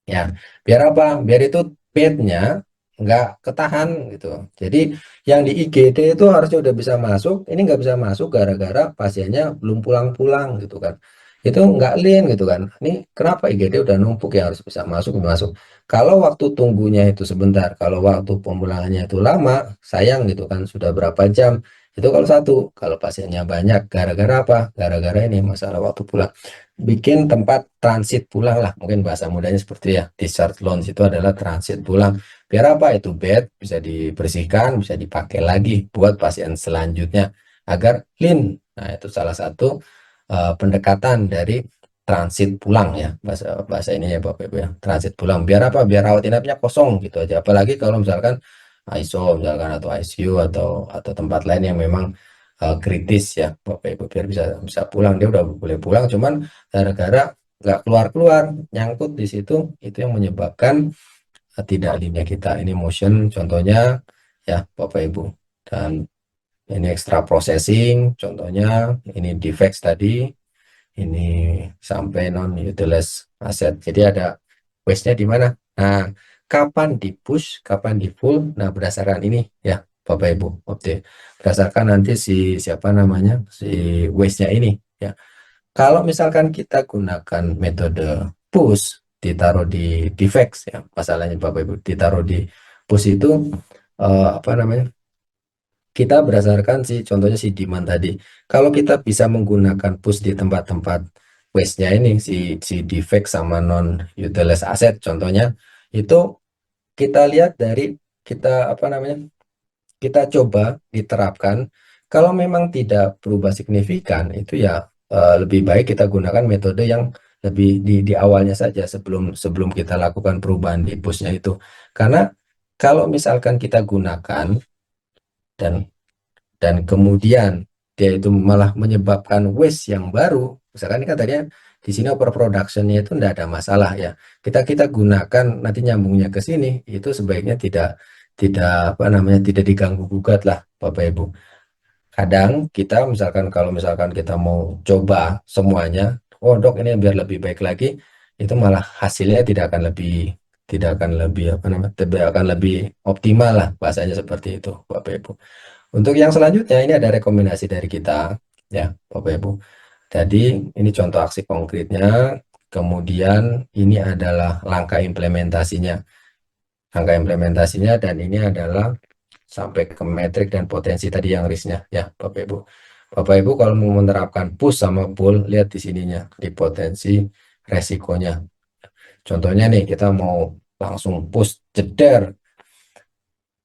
Ya, biar apa? Biar itu bednya nggak ketahan gitu. Jadi yang di IGD itu harusnya udah bisa masuk, ini nggak bisa masuk gara-gara pasiennya belum pulang-pulang gitu kan. Itu nggak lean gitu kan. Ini kenapa IGD udah numpuk ya, harus bisa masuk masuk. Kalau waktu tunggunya itu sebentar, kalau waktu pemulangannya itu lama, sayang gitu kan, sudah berapa jam. Itu kalau satu, kalau pasiennya banyak, gara-gara apa? Gara-gara ini masalah waktu pulang. Bikin tempat transit pulang lah, mungkin bahasa mudanya seperti ya, discharge lounge itu adalah transit pulang. Biar apa? Itu bed bisa dibersihkan, bisa dipakai lagi buat pasien selanjutnya agar clean. Nah, itu salah satu pendekatan dari transit pulang ya, bahasa bahasa ini ya Bapak Ibu ya, transit pulang. Biar apa? Biar rawat inapnya kosong gitu aja. Apalagi kalau misalkan ISO misalkan atau ICU atau tempat lain yang memang kritis ya Bapak Ibu, biar bisa bisa pulang. Dia udah boleh pulang, cuman gara-gara nggak keluar-keluar nyangkut di situ, itu yang menyebabkan tidak linknya kita. Ini motion contohnya ya Bapak Ibu, dan ini extra processing contohnya, ini defects tadi, ini sampai non utilized asset. Jadi ada waste-nya di mana. Nah, kapan di push, kapan di full. Nah, berdasarkan ini ya Bapak Ibu. Oke. Berdasarkan nanti si siapa namanya, si waste-nya ini ya. Kalau misalkan kita gunakan metode push, ditaruh di defects ya, masalahnya Bapak Ibu, ditaruh di push itu apa namanya? Kita berdasarkan si contohnya si demand tadi. Kalau kita bisa menggunakan push di tempat-tempat waste-nya ini, si defect sama non utilized asset contohnya, itu kita lihat dari kita apa namanya? Kita coba diterapkan. Kalau memang tidak berubah signifikan, itu ya lebih baik kita gunakan metode yang lebih di awalnya saja, sebelum sebelum kita lakukan perubahan di push-nya itu. Karena kalau misalkan kita gunakan dan kemudian dia itu malah menyebabkan waste yang baru, misalkan ini kan tadinya di sini overproduction-nya itu tidak ada masalah ya. Kita gunakan nanti nyambungnya ke sini itu sebaiknya tidak apa namanya tidak diganggu gugat lah Bapak Ibu. Kadang kita misalkan kalau misalkan kita mau coba semuanya, oh dok ini biar lebih baik lagi, itu malah hasilnya tidak akan lebih apa namanya tidak akan lebih optimal lah bahasanya seperti itu Bapak Ibu. Untuk yang selanjutnya ini ada rekomendasi dari kita ya Bapak Ibu. Jadi ini contoh aksi konkretnya, kemudian ini adalah langkah implementasinya. Langkah implementasinya dan ini adalah sampai ke metrik dan potensi tadi yang risknya ya Bapak Ibu. Bapak Ibu kalau mau menerapkan push sama pull, lihat di sininya di potensi resikonya. Contohnya nih kita mau langsung push jeder,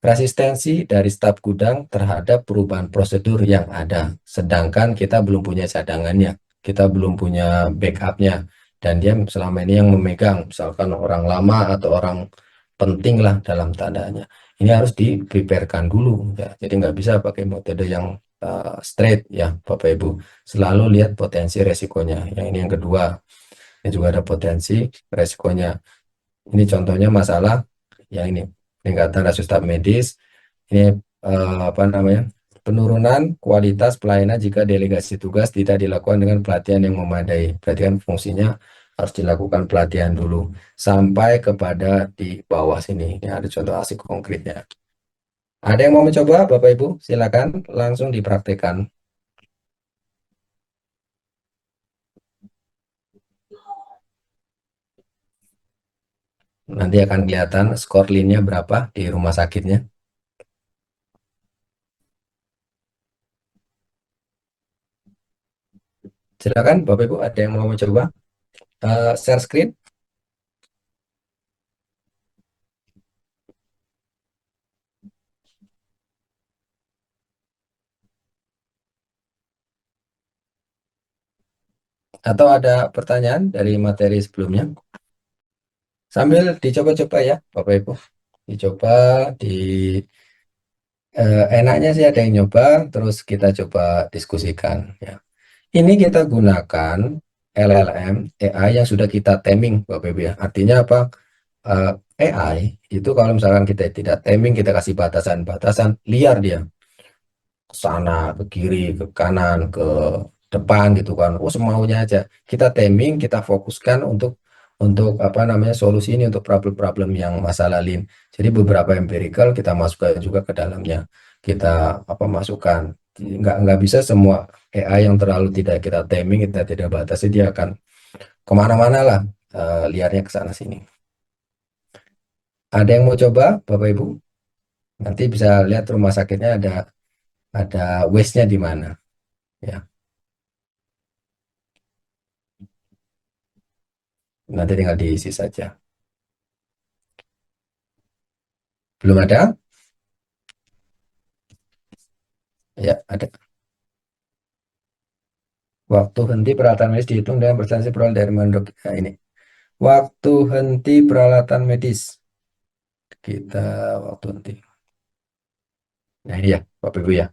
resistensi dari staf gudang terhadap perubahan prosedur yang ada. Sedangkan kita belum punya cadangannya, kita belum punya backupnya, dan dia selama ini yang memegang, misalkan orang lama atau orang penting lah dalam tandanya. Ini harus di-preparekan dulu, ya. Jadi nggak bisa pakai metode yang straight ya, Bapak Ibu. Selalu lihat potensi resikonya. Yang ini yang kedua, ini juga ada potensi resikonya. Ini contohnya masalah yang ini peningkatan rasio staf medis. Ini apa namanya penurunan kualitas pelayanan jika delegasi tugas tidak dilakukan dengan pelatihan yang memadai. Berarti kan fungsinya harus dilakukan pelatihan dulu sampai kepada di bawah sini. Ini ada contoh aksi konkretnya. Ada yang mau mencoba Bapak Ibu? Silakan langsung dipraktekkan. Nanti akan kelihatan skor linnya berapa di rumah sakitnya. Silakan Bapak Ibu, ada yang mau mencoba share screen atau ada pertanyaan dari materi sebelumnya? Sambil dicoba-coba ya Bapak Ibu. Dicoba di enaknya sih ada yang nyoba terus kita coba diskusikan ya. Ini kita gunakan LLM AI yang sudah kita taming Bapak Ibu ya. Artinya apa? AI itu kalau misalkan kita tidak taming, kita kasih batasan-batasan, liar dia ke sana, ke kiri, ke kanan, ke depan gitu kan. Oh, semaunya aja. Kita taming, kita fokuskan untuk apa namanya solusi ini untuk problem-problem yang masalah lean. Jadi beberapa empirical kita masukkan juga ke dalamnya. Kita apa masukkan. Nggak bisa semua AI yang terlalu tidak kita taming, kita tidak batasi, dia akan kemana-mana lah liarnya ke sana sini. Ada yang mau coba Bapak Ibu? Nanti bisa lihat rumah sakitnya ada waste-nya di mana ya. Nanti tinggal diisi saja. Belum ada? Ya, ada. Waktu henti peralatan medis dihitung dengan persentase peroleh dari mandok. Nah, ini. Waktu henti peralatan medis. Kita waktu henti. Nah, ini ya, Bapak Ibu ya.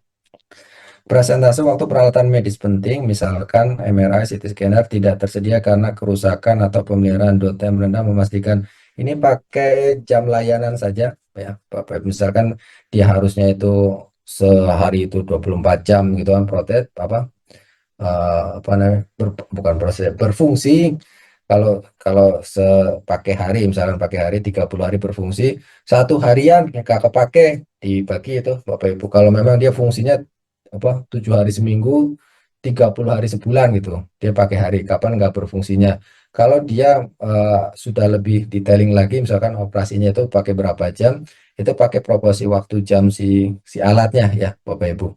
Persentase waktu peralatan medis penting, misalkan MRI, CT scanner tidak tersedia karena kerusakan atau pemeliharaan downtime rendah, memastikan ini pakai jam layanan saja ya Bapak Ibu. Misalkan dia harusnya itu sehari itu 24 jam gitu kan protes apa namanya bukan proses berfungsi kalau kalau sepakai hari misalkan pakai hari 30 hari berfungsi 1 harian nggak kepake dibagi itu Bapak Ibu kalau memang dia fungsinya apa 7 hari seminggu 30 hari sebulan gitu dia pakai hari kapan nggak berfungsinya kalau dia sudah lebih detailing lagi misalkan operasinya itu pakai berapa jam itu pakai proporsi waktu jam si alatnya ya Bapak Ibu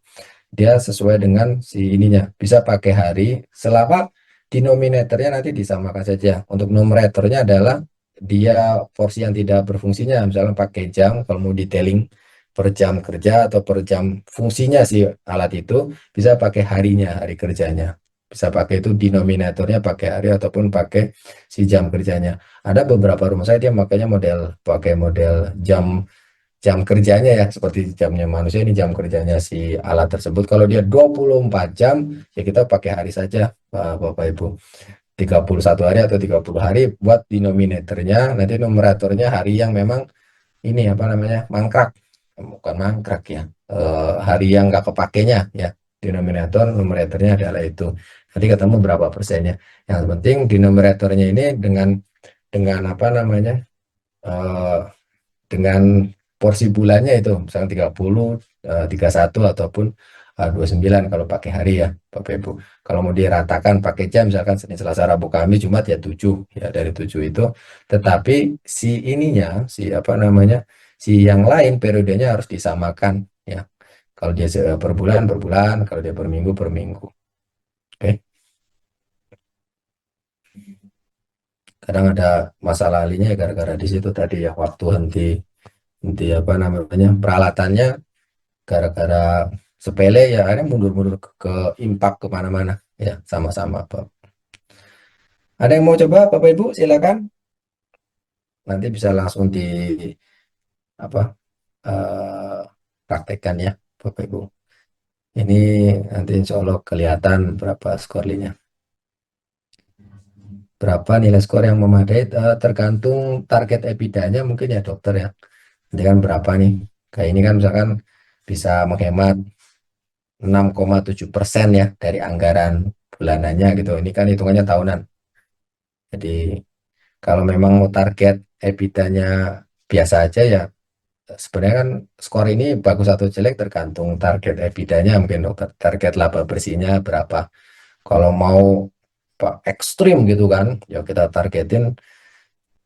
dia sesuai dengan si ininya bisa pakai hari selama denominatornya nanti disamakan saja untuk numeratornya adalah dia porsi yang tidak berfungsinya misalnya pakai jam kalau mau detailing per jam kerja atau per jam fungsinya si alat itu bisa pakai harinya hari kerjanya bisa pakai itu denominatornya pakai hari ataupun pakai si jam kerjanya ada beberapa rumah saya dia makanya pakai model jam jam kerjanya ya seperti jamnya manusia ini jam kerjanya si alat tersebut kalau dia 24 jam ya kita pakai hari saja Bapak Ibu 31 hari atau 30 hari buat denominatornya, nanti numeratornya hari yang memang ini apa namanya mangkrak, bukan mangkrak ya, hari yang nggak kepakainya ya, denominator numeratornya adalah itu, nanti ketemu berapa persennya. Yang penting denominatornya ini dengan apa namanya, eh, dengan porsi bulannya itu misalnya 30, 31 ataupun 29 kalau pakai hari ya Bapak Ibu. Kalau mau diratakan pakai jam misalkan Senin Selasa Rabu Kamis Jumat ya 7 ya, dari 7 itu, tetapi si ininya si apa namanya, si yang lain periodenya harus disamakan ya. Kalau dia per bulan, kalau dia per minggu. Oke. Kadang ada masalah lainnya ya gara-gara di situ tadi ya, waktu henti henti apa namanya peralatannya, gara-gara sepele ya akhirnya mundur-mundur ke impak kemana-mana ya, sama-sama Pak. Ada yang mau coba Bapak Ibu silakan, nanti bisa langsung di apa, eh, praktekkan ya Bapak Ibu. Ini nanti insya Allah kelihatan berapa skornya, berapa nilai skor yang memadai, tergantung target EBITDA-nya mungkin ya dokter ya. Nanti kan berapa nih, kayak ini kan misalkan bisa menghemat 6,7% ya dari anggaran bulanannya gitu. Ini kan hitungannya tahunan. Jadi kalau memang mau target EBITDA-nya biasa aja ya, sebenarnya kan skor ini bagus atau jelek tergantung target EBITDA-nya mungkin dokter. Target laba bersihnya berapa. Kalau mau ekstrim gitu kan, ya kita targetin,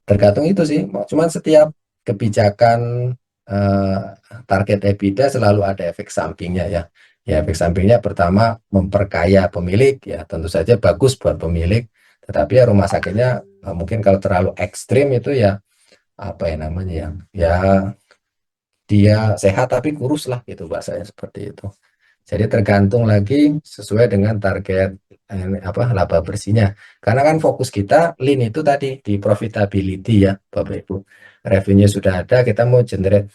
tergantung itu sih. Cuman setiap kebijakan, eh, target EBITDA selalu ada efek sampingnya ya. Ya efek sampingnya pertama memperkaya pemilik ya, tentu saja bagus buat pemilik. Tetapi ya rumah sakitnya, mungkin kalau terlalu ekstrim itu ya apa ya namanya ya, ya dia sehat tapi kurus lah gitu bahasanya seperti itu. Jadi tergantung lagi sesuai dengan target, apa laba bersihnya. Karena kan fokus kita lean itu tadi di profitability ya Bapak Ibu. Revenue sudah ada, kita mau generate.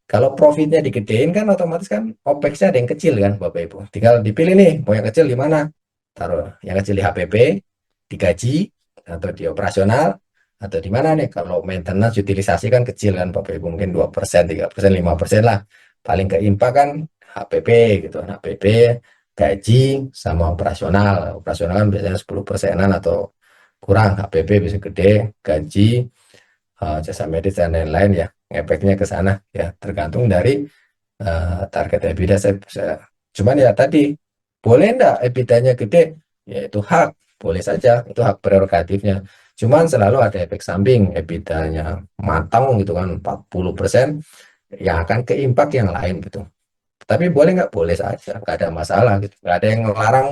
Kalau profitnya digedein kan otomatis kan OPEX-nya ada yang kecil kan Bapak Ibu. Tinggal dipilih nih mau yang kecil di mana. Taruh yang kecil di HPP, digaji atau di operasional, atau di mana nih. Kalau maintenance utilisasi kan kecil kan Bapak Ibu, mungkin 2%, 3%, 5% lah. Paling ke IMPA kan HPP gitu, HPP, gaji sama operasional. Operasional kan biasanya 10%-an atau kurang, HPP bisa gede, gaji, jasa medis dan lain-lain ya. Efeknya ke sana ya, tergantung dari target EBITDA cuman ya tadi, boleh enggak EBITDA-nya gede? Ya itu hak, boleh saja, itu hak prerogatifnya. Cuman selalu ada efek samping, EBITDA-nya matang gitu kan 40%, yang akan keimpak yang lain gitu. Tapi boleh nggak? Boleh saja, nggak ada masalah gitu. Nggak ada yang melarang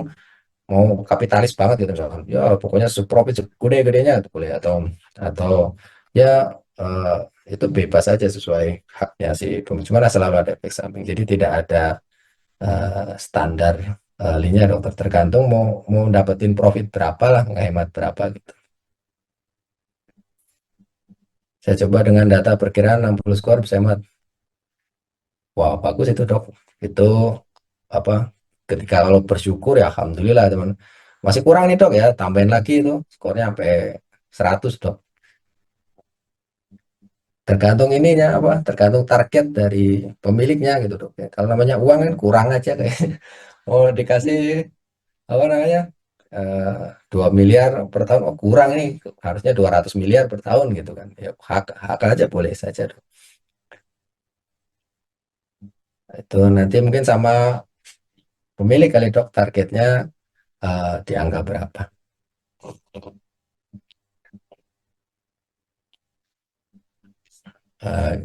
mau kapitalis banget gitu misalkan. Ya pokoknya profit segede-gedenya itu boleh, atau ya, eh, itu bebas saja sesuai haknya si pemilik. Cuma selalu ada efek samping. Jadi tidak ada, standar, linear dokter, tergantung mau mau dapetin profit berapa lah, ngehemat berapa gitu. Saya coba dengan data perkiraan 60 skor bisa hemat. Wah bagus itu dok. Itu apa, ketika kalau bersyukur ya alhamdulillah teman. Masih kurang nih dok ya, tambahin lagi itu skornya sampai 100 dok. Tergantung ininya apa, tergantung target dari pemiliknya gitu dok ya. Kalau namanya uang kan kurang aja kayak mau dikasih apa namanya, 2 miliar per tahun, oh kurang nih, harusnya 200 miliar per tahun gitu kan ya, hak hak aja boleh saja dok. Itu nanti mungkin sama pemilik kali dok targetnya, di angka berapa. Eh,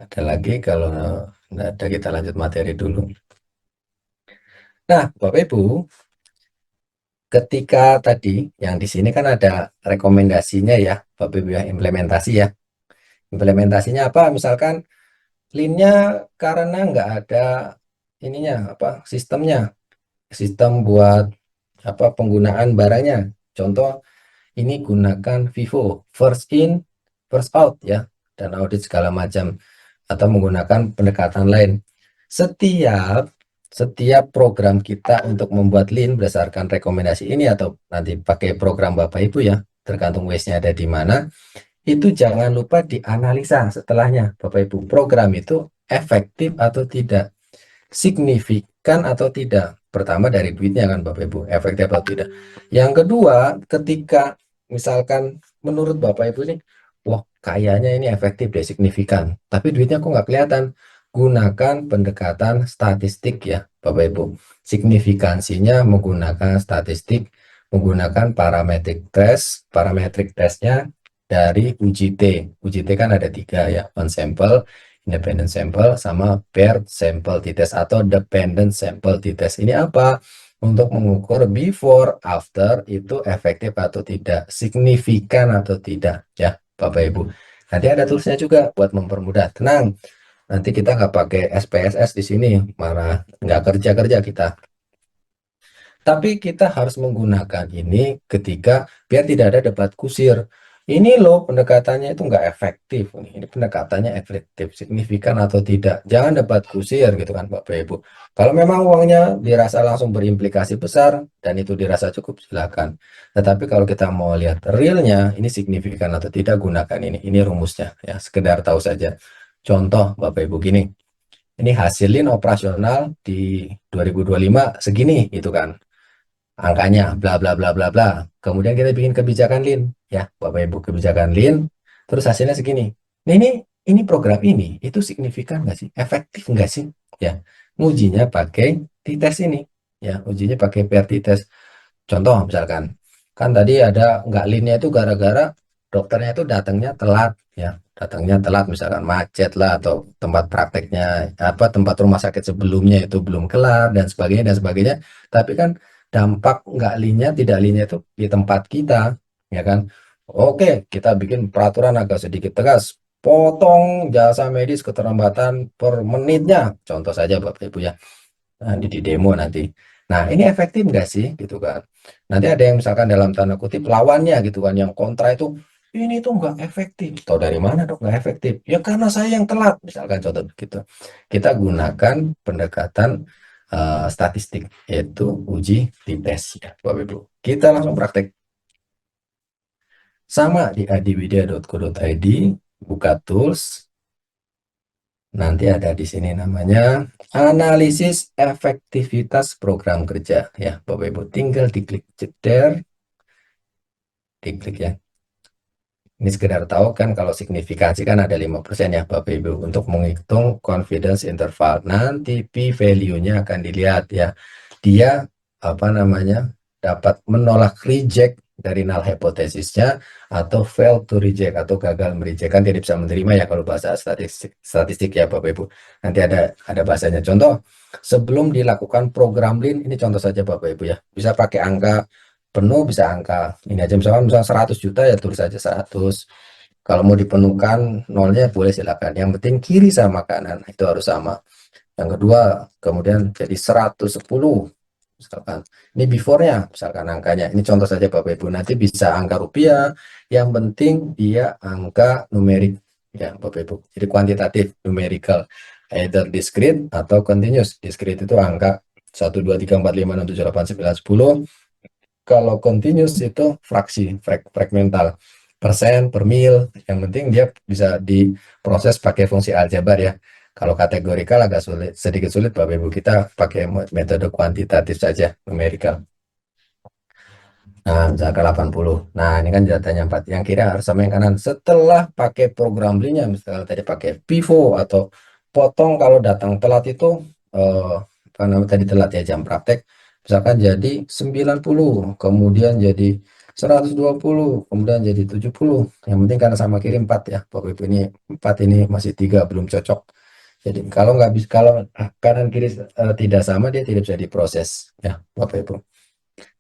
ada lagi kalau nggak ada, kita lanjut materi dulu. Nah Bapak Ibu, ketika tadi yang di sini kan ada rekomendasinya ya Bapak Ibu ya, implementasi ya. Implementasinya apa? Misalkan lean-nya karena nggak ada ininya apa, sistemnya, sistem buat apa penggunaan barangnya. Contoh ini gunakan Vivo first in first out ya, dan audit segala macam, atau menggunakan pendekatan lain. Setiap setiap program kita untuk membuat link berdasarkan rekomendasi ini atau nanti pakai program Bapak Ibu ya, tergantung waste-nya ada di mana, itu jangan lupa dianalisa setelahnya Bapak Ibu. Program itu efektif atau tidak, signifikan atau tidak. Pertama dari duitnya kan Bapak Ibu, efektif atau tidak. Yang kedua, ketika misalkan menurut Bapak Ibu ini, wah kayaknya ini efektif deh, signifikan, tapi duitnya kok nggak kelihatan. Gunakan pendekatan statistik ya Bapak Ibu. Signifikansinya menggunakan statistik, menggunakan parametric test. Parametric testnya dari UJT. UJT kan ada 3 ya, on sample, independent sample, sama paired sample t-test atau dependent sample t-test. Ini apa? Untuk mengukur before after itu efektif atau tidak, signifikan atau tidak ya Bapak Ibu. Nanti ada tulisnya juga buat mempermudah. Tenang, nanti kita nggak pakai SPSS di sini, malah nggak kerja kita. Tapi kita harus menggunakan ini ketika biar tidak ada debat kusir. Ini loh pendekatannya itu nggak efektif. Ini pendekatannya efektif, signifikan atau tidak. Jangan debat kusir gitu kan Bapak Ibu. Kalau memang uangnya dirasa langsung berimplikasi besar dan itu dirasa cukup, silakan. Tetapi kalau kita mau lihat realnya, ini signifikan atau tidak, gunakan ini. Ini rumusnya ya, sekedar tahu saja. Contoh Bapak Ibu gini. Ini hasilin operasional di 2025 segini gitu kan, angkanya bla bla bla bla bla. Kemudian kita bikin kebijakan Lean ya Bapak Ibu, kebijakan Lean, terus hasilnya segini. Nah, ini program ini itu signifikan nggak sih, efektif nggak sih ya. Ngujinya pakai t-test ini ya, ujinya pakai PRT test. Contoh misalkan kan tadi ada nggak Lean-nya itu gara-gara dokternya itu datangnya telat ya, datangnya telat misalkan macet lah, atau tempat prakteknya apa, tempat rumah sakit sebelumnya itu belum kelar dan sebagainya. Tapi kan dampak nggak linya, tidak linya itu di tempat kita ya kan. Oke, kita bikin peraturan agak sedikit tegas, potong jasa medis keterlambatan per menitnya, contoh saja Bapak Ibu ya. Nah, di demo nanti. Nah, ini efektif nggak sih gitu kan. Nanti ada yang misalkan dalam tanda kutip lawannya gitu kan, yang kontra itu, ini tuh nggak efektif. Tahu dari mana dok nggak efektif? Ya karena saya yang telat, misalkan contoh begitu. Kita gunakan pendekatan statistik, yaitu uji t-test ya Bapak Ibu. Kita langsung praktek. Sama di adiwidya.co.id, buka tools. Nanti ada di sini namanya analisis efektivitas program kerja ya Bapak Ibu. Tinggal diklik jeder, diklik ya. Ini sekedar tahu kan, kalau signifikansi kan ada 5% ya Bapak Ibu, untuk menghitung confidence interval. Nanti p-value-nya akan dilihat ya. Dia apa namanya, dapat menolak reject dari null hipotesisnya, atau fail to reject atau gagal mereject, kan tidak bisa menerima ya kalau bahasa statistik ya Bapak Ibu. Nanti ada bahasanya. Contoh, sebelum dilakukan program Lean, ini contoh saja Bapak Ibu ya. Bisa pakai angka penuh, bisa angka ini aja, misalkan 100 juta ya tulis aja 100. Kalau mau dipenuhkan nolnya boleh, silakan. Yang penting kiri sama kanan itu harus sama. Yang kedua, kemudian jadi 110 misalkan. Ini before-nya misalkan angkanya. Ini contoh saja Bapak Ibu. Nanti bisa angka rupiah, yang penting dia angka numerik ya Bapak Ibu. Jadi kuantitatif, numerical, either discrete atau continuous. Discrete itu angka 1 2 3 4 5 6 7 8 9 10. Kalau continuous itu fraksi, fragmental, persen per mil. Yang penting dia bisa diproses pakai fungsi aljabar ya. Kalau kategorikal agak sulit, sedikit sulit Bapak Ibu, kita pakai metode kuantitatif saja, numerical. Nah, misalkan 80. Nah, ini kan datanya 4. Yang kiri harus sama yang kanan. Setelah pakai program Lean-nya, misalnya tadi pakai pivot atau potong kalau datang telat itu, apa namanya tadi, telat ya jam praktek, misalkan jadi 90, kemudian jadi 120, kemudian jadi 70. Yang penting karena sama kiri 4 ya. Bapak Ibu, ini 4, ini masih 3, belum cocok. Jadi kalau nggak bisa, kalau kanan kiri tidak sama, dia tidak bisa diproses ya Bapak Ibu.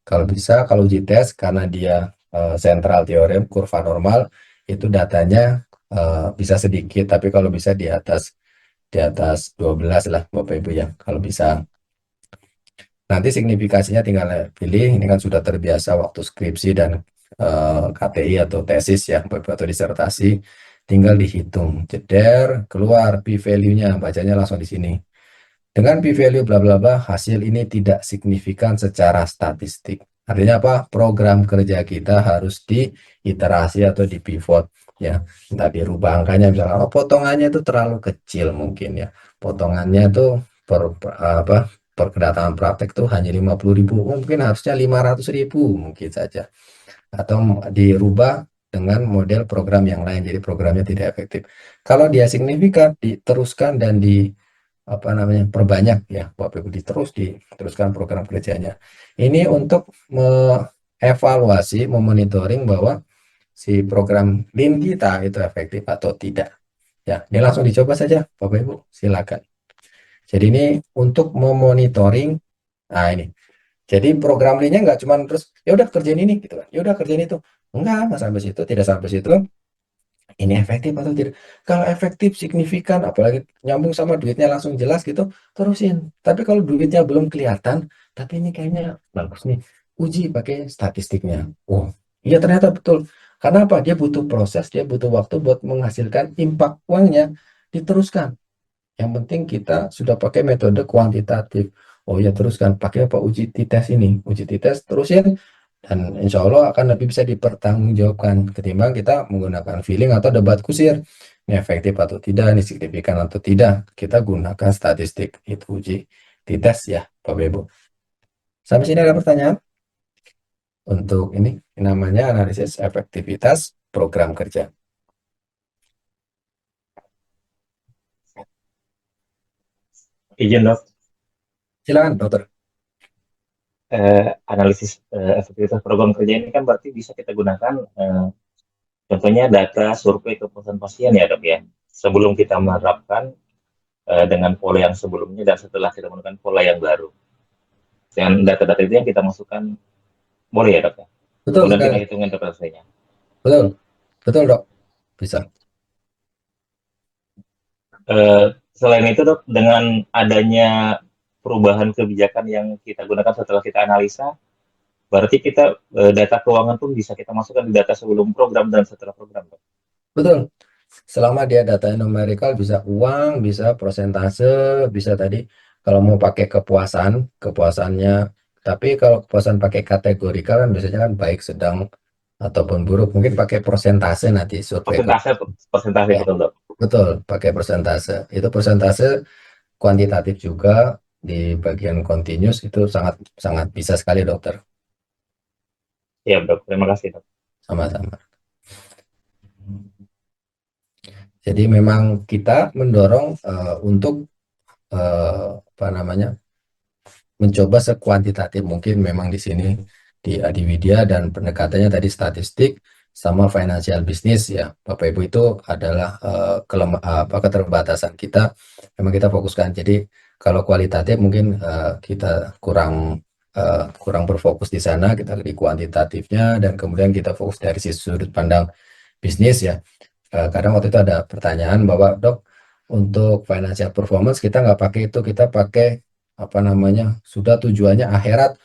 Kalau bisa, kalau uji tes karena dia central theorem, kurva normal, itu datanya bisa sedikit, tapi kalau bisa di atas 12 lah Bapak Ibu ya, kalau bisa. Nanti signifikasinya tinggal pilih, ini kan sudah terbiasa waktu skripsi dan KTI atau tesis ya Bapak Ibu, atau disertasi, tinggal dihitung, jeder, keluar p-value-nya, bacanya langsung di sini. Dengan p-value bla bla bla, hasil ini tidak signifikan secara statistik. Artinya apa? Program kerja kita harus diiterasi atau di pivot ya. Entah dirubah angkanya, misalnya oh, potongannya itu terlalu kecil mungkin ya. Potongannya itu per kedatangan praktek tuh hanya 50.000, mungkin harusnya 500.000 mungkin saja. Atau dirubah dengan model program yang lain, jadi programnya tidak efektif. Kalau dia signifikan, diteruskan dan perbanyak ya Bapak Ibu, diteruskan program kerjanya. Ini untuk mengevaluasi, memonitoring bahwa si program Lean kita itu efektif atau tidak. Ya, ini langsung dicoba saja Bapak Ibu, silakan. Jadi ini untuk memonitoring. Nah, ini. Jadi program Lean-nya nggak cuma terus ya udah kerjain ini gitu kan. Ya udah kerjain itu. Enggak sampai situ, tidak sampai situ. Ini efektif atau tidak? Kalau efektif signifikan, apalagi nyambung sama duitnya langsung jelas gitu, terusin. Tapi kalau duitnya belum kelihatan, tapi ini kayaknya bagus nih, uji pakai statistiknya. Oh iya, ternyata betul. Karena apa? Dia butuh proses, dia butuh waktu buat menghasilkan impact uangnya, diteruskan. Yang penting kita sudah pakai metode kuantitatif. Oh ya, teruskan pakai apa, uji t-test ini, uji t-test terusin, dan insya Allah akan lebih bisa dipertanggungjawabkan ketimbang kita menggunakan feeling atau debat kusir. Ini efektif atau tidak, ini signifikan atau tidak. Kita gunakan statistik, itu uji t-test ya Bapak Ibu. Sampai sini ada pertanyaan? Untuk ini namanya analisis efektivitas program kerja. Izin dok, Silakan dokter. analisis efektivitas program kerja ini kan berarti bisa kita gunakan contohnya data survei kepuasan pasien ya dok ya. Sebelum kita menerapkan dengan pola yang sebelumnya dan setelah kita menggunakan pola yang baru. Dan data-data itu yang kita masukkan boleh ya dok ya. Betul Kemudian kita sekali. hitung interpretasinya. Betul. Betul dok. Bisa. Selain itu dok, dengan adanya perubahan kebijakan yang kita gunakan setelah kita analisa, berarti kita data keuangan pun bisa kita masukkan di data sebelum program dan setelah program dok. Betul. Selama dia datanya numerical, bisa uang, bisa persentase, bisa tadi kalau mau pakai kepuasannya. Tapi kalau kepuasan pakai kategorikal kan biasanya kan baik, sedang, ataupun buruk. Mungkin pakai persentase nanti survei. Persentase Ya, betul dok. betul, pakai persentase. Itu persentase kuantitatif juga di bagian continuous, itu sangat sangat bisa sekali dokter. Iya dok, terima kasih dok. Sama-sama. Jadi memang kita mendorong untuk mencoba sekuantitatif mungkin. Memang di sini di Adiwidya dan pendekatannya tadi statistik sama financial business ya Bapak Ibu, itu adalah keterbatasan kita. Memang kita fokuskan. Jadi kalau kualitatif mungkin kita kurang berfokus di sana, kita di kuantitatifnya, dan kemudian kita fokus dari sudut pandang bisnis ya. Kadang waktu itu ada pertanyaan bahwa dok, untuk financial performance kita nggak pakai itu, kita pakai sudah tujuannya akhirat.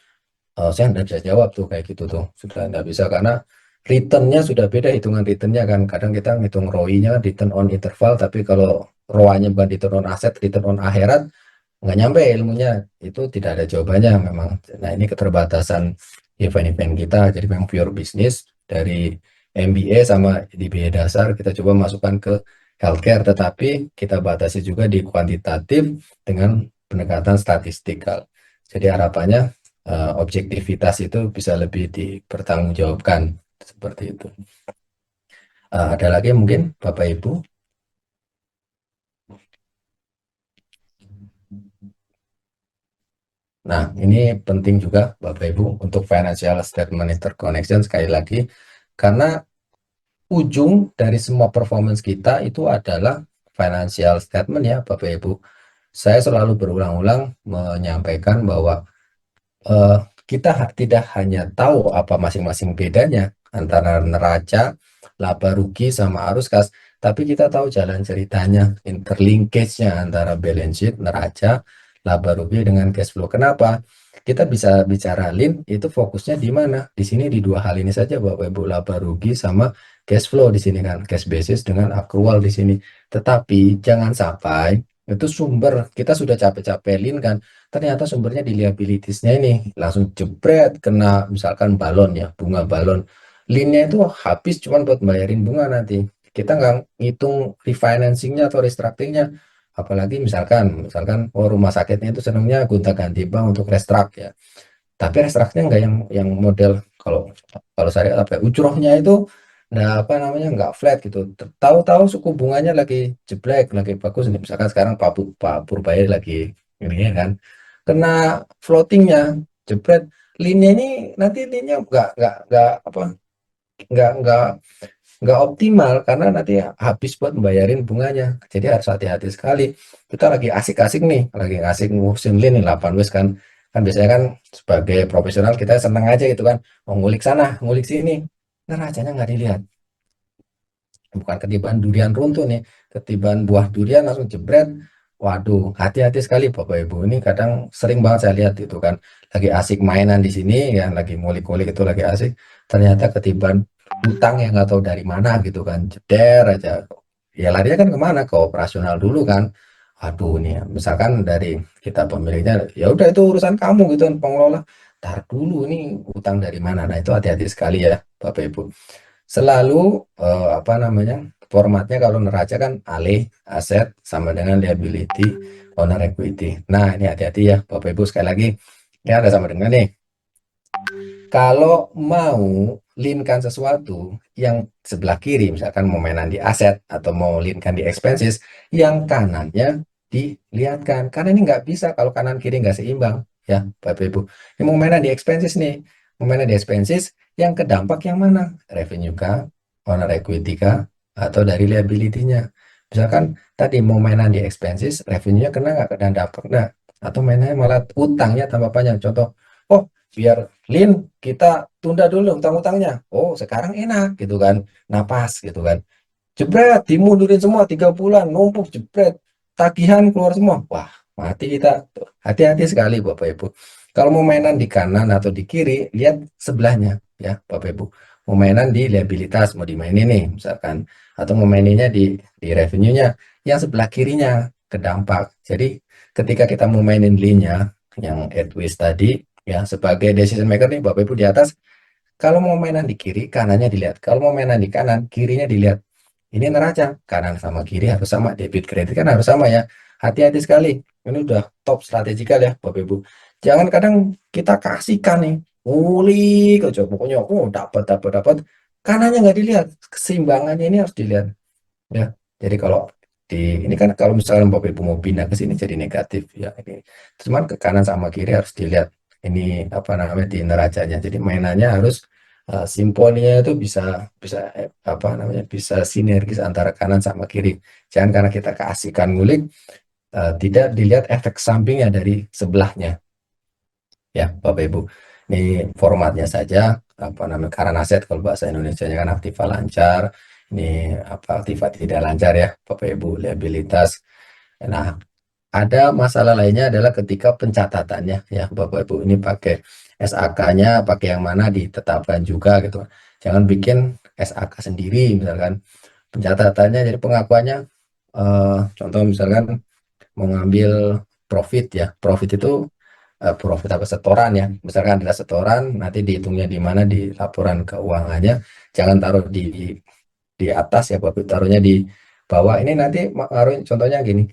Saya nggak bisa jawab tuh kayak gitu tuh, sudah nggak bisa, karena returnnya sudah beda, hitungan returnnya kan. Kadang kita ngitung ROI-nya, return on interval, tapi kalau ROA-nya bukan return on asset, return on akhirat, nggak nyampe ilmunya, itu tidak ada jawabannya memang. Nah ini keterbatasan event-event kita. Jadi memang pure bisnis dari MBA sama di BA dasar kita coba masukkan ke healthcare, tetapi kita batasi juga di kuantitatif dengan pendekatan statistikal. Jadi harapannya objektivitas itu bisa lebih dipertanggungjawabkan seperti itu. Ada lagi mungkin Bapak Ibu? Nah, ini penting juga Bapak Ibu untuk financial statement interconnection, sekali lagi, karena ujung dari semua performance kita itu adalah financial statement ya Bapak Ibu. Saya selalu berulang-ulang menyampaikan bahwa kita tidak hanya tahu apa masing-masing bedanya antara neraca, laba rugi, sama arus kas, tapi kita tahu jalan ceritanya, interlinkage-nya antara balance sheet, neraca, laba rugi dengan cash flow. Kenapa? Kita bisa bicara lean, itu fokusnya di mana? Di sini di dua hal ini saja Bapak Ibu, laba rugi sama cash flow di sini kan, cash basis dengan accrual di sini. Tetapi jangan sampai itu sumber kita sudah capek-capek lin kan, ternyata sumbernya di liabilitiesnya ini langsung jebret kena misalkan balon ya, bunga balon, linnya itu habis cuman buat bayarin bunga, nanti kita nggak ngitung refinancingnya atau restructuringnya. Apalagi misalkan oh rumah sakitnya itu senangnya gonta-ganti bank untuk restruct ya, tapi restructuringnya nggak yang model kalau kalau saya apa ya, ujrohnya itu nah apa namanya nggak flat gitu. Tahu-tahu suku bunganya lagi jeblek, lagi bagus nih. Misalkan sekarang Pak Purbaya lagi ini ya kan, kena floatingnya jebret, linnya ini nanti linnya nggak apa nggak nggak optimal karena nanti habis buat membayarin bunganya. Jadi harus hati-hati sekali. Kita lagi asik-asik nih, lagi asik ngurusin lin nih 8 wis kan. Kan biasanya kan sebagai profesional kita seneng aja gitu kan. Mau ngulik sana, ngulik sini. Neracanya nggak dilihat. Bukan ketiban durian runtuh nih, ketiban buah durian langsung jebret. Waduh, hati-hati sekali Bapak Ibu. Ini kadang sering banget saya lihat itu kan, lagi asik mainan di sini ya, lagi ngulik-ngulik itu lagi asik, ternyata ketiban utang yang nggak tahu dari mana gitu kan, jeder aja. Ya larinya kan kemana? Ke operasional dulu kan. Aduh nih, misalkan dari kita pemiliknya, ya udah itu urusan kamu gitu kan pengelola. Tar dulu nih utang dari mana? Nah itu hati-hati sekali ya Bapak Ibu. Selalu apa namanya formatnya kalau neraca kan alih aset sama dengan liability owner equity. Nah ini hati-hati ya Bapak Ibu, sekali lagi ini ada sama dengan nih, kalau mau linkan sesuatu yang sebelah kiri, misalkan mau mainan di aset atau mau linkan di expenses, yang kanannya dilihatkan. Karena ini nggak bisa kalau kanan kiri nggak seimbang ya Bapak Ibu. Ini mau mainan di expenses nih, mau mainan di expenses yang kedampak yang mana? Revenue kah, owner equity kah, atau dari liability-nya. Misalkan tadi mau mainan di expenses, revenue-nya kena nggak, kena dampak nggak? Atau mainannya malah utangnya tambah panjang. Contoh, oh biar Lin kita tunda dulu utang-utangnya. Oh sekarang enak gitu kan, napas gitu kan. Jebret, dimundurin semua 3 bulan, numpuk jebret, tagihan keluar semua. Wah, mati kita. Tuh, hati-hati sekali Bapak Ibu. Kalau mau mainan di kanan atau di kiri, lihat sebelahnya ya Bapak Ibu. Mau mainan di liabilitas, mau dimainin nih misalkan, atau mau maininnya di revenue-nya, yang sebelah kirinya kedampak. Jadi ketika kita mau mainin linnya yang Edwis tadi ya, sebagai decision maker nih Bapak Ibu di atas, kalau mau mainan di kiri, kanannya dilihat. Kalau mau mainan di kanan, kirinya dilihat. Ini neraca, kanan sama kiri harus sama, debit kredit kan harus sama ya. Hati-hati sekali. Ini udah top strategikal ya Bapak Ibu. Jangan kadang kita kasihkan nih, ngulik aja pokoknya, oh dapat dapat dapat. Kanannya nggak dilihat, keseimbangannya ini harus dilihat ya. Jadi kalau ini kan kalau misalnya Bapak Ibu mau pindah ke sini jadi negatif ya ini. Cuman ke kanan sama kiri harus dilihat ini apa namanya di neracanya. Jadi mainannya harus simponinya itu bisa bisa apa namanya bisa sinergis antara kanan sama kiri. Jangan karena kita keasikan ngulik tidak dilihat efek sampingnya dari sebelahnya ya Bapak Ibu. Ini formatnya saja apa namanya current aset, kalau bahasa Indonesianya kan aktiva lancar, ini apa aktiva tidak lancar ya Bapak Ibu, liabilitas. Nah ada masalah lainnya adalah ketika pencatatannya ya Bapak Ibu, ini pakai SAK-nya pakai yang mana ditetapkan juga gitu. Jangan bikin SAK sendiri misalkan. Pencatatannya jadi pengakuannya contoh misalkan mau ngambil profit ya. Profit itu profit apa setoran ya. Misalkan ada setoran, nanti dihitungnya di mana di laporan keuangannya. Jangan taruh di atas ya Bapak, taruhnya di bawah. Ini nanti contohnya gini,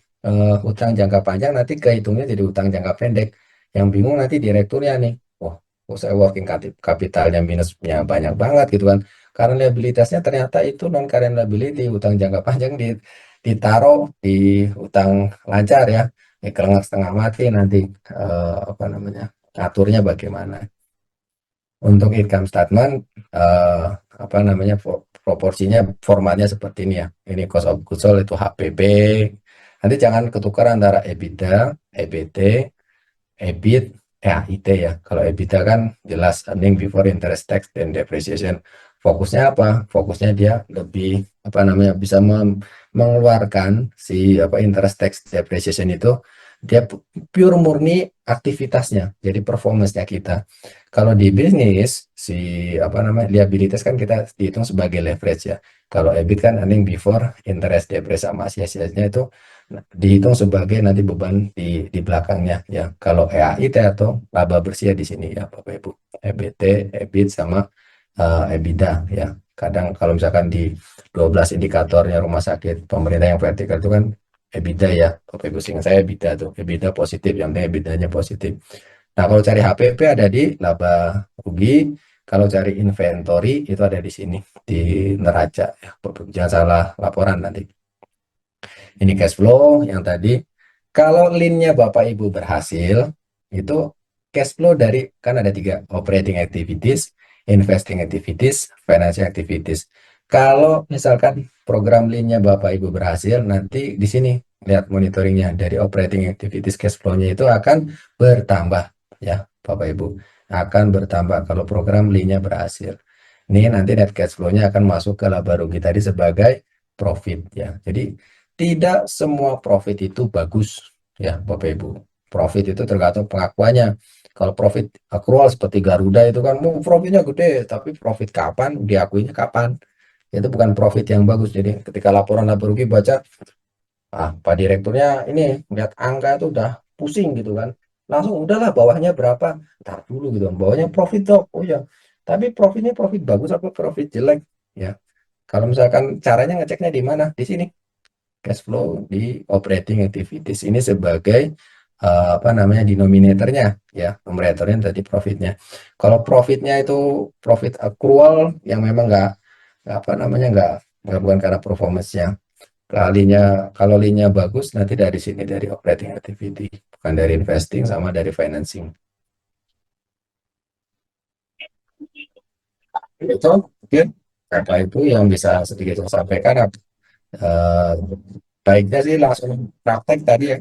utang jangka panjang nanti kehitungnya jadi utang jangka pendek. Yang bingung nanti direkturnya nih. Oh, saya working capitalnya minusnya banyak banget gitu kan. Karena liabilitasnya ternyata itu non current liability, utang jangka panjang ditaruh di utang lancar ya. Kelengah setengah mati nanti apa namanya? Aturnya bagaimana? Untuk income statement apa namanya proporsinya formatnya seperti ini ya. Ini cost of goods sold itu HPP. Nanti jangan ketukar antara EBITDA, EBT, EBIT, IT ya. Kalau EBITDA kan jelas earning before interest tax dan depreciation. Fokusnya apa? Fokusnya dia lebih apa namanya bisa mengeluarkan si apa interest tax depreciation itu dia pure murni aktivitasnya, jadi performance-nya kita. Kalau di bisnis, si apa namanya, liabilitas kan kita dihitung sebagai leverage ya. Kalau EBIT kan earning before interest, depreciasi sama CSR-nya itu dihitung sebagai nanti beban di belakangnya ya. Kalau EAIT atau laba bersih ya di sini ya Bapak Ibu. EBT, EBIT sama EBITDA ya. Kadang kalau misalkan di 12 indikatornya rumah sakit pemerintah yang vertikal itu kan EBITDA ya, Bapak Ibu, seingat saya EBITDA tuh, EBITDA positif, yang penting EBITDA-nya positif. Nah, kalau cari HPP ada di laba rugi, kalau cari inventory itu ada di sini, di neraca ya, Bapak Ibu, jangan salah laporan nanti. Ini cash flow yang tadi, kalau linknya Bapak Ibu berhasil, itu cash flow dari, kan ada 3, operating activities, investing activities, financial activities. Kalau misalkan program linknya Bapak Ibu berhasil, nanti di sini lihat monitoringnya dari operating activities cash flow-nya itu akan bertambah ya Bapak Ibu, akan bertambah kalau program linknya berhasil. Ini nanti net cash flow-nya akan masuk ke laba rugi tadi sebagai profit ya. Jadi tidak semua profit itu bagus ya Bapak Ibu. Profit itu tergantung pengakuannya. Kalau profit accrual seperti Garuda itu kan mau profitnya gede, tapi profit kapan, diakuinya kapan. Itu bukan profit yang bagus. Jadi ketika laporan laba rugi baca, Pak Direkturnya ini lihat angka itu udah pusing gitu kan. Langsung udahlah bawahnya berapa, ntar dulu gitu kan. Bawahnya profit dong. Oh ya, tapi profitnya profit bagus apa profit jelek ya. Kalau misalkan caranya ngeceknya di mana? Di sini cash flow di operating activities ini sebagai apa namanya denominatornya ya, numeratornya tadi profitnya. Kalau profitnya itu profit accrual yang memang nggak apa namanya nggak bukan karena performance-nya. Kalau linknya bagus nanti dari sini dari operating activity, bukan dari investing sama dari financing. Itu mungkin Bapak Ibu yang bisa sedikit saya sampaikan. Eh, Baiknya sih langsung praktek tadi ya,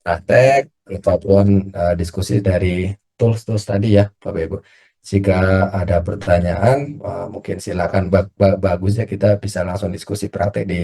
praktek ataupun diskusi dari tools-tools tadi ya Bapak Ibu. Jika ada pertanyaan, mungkin silakan bagusnya kita bisa langsung diskusi praktek di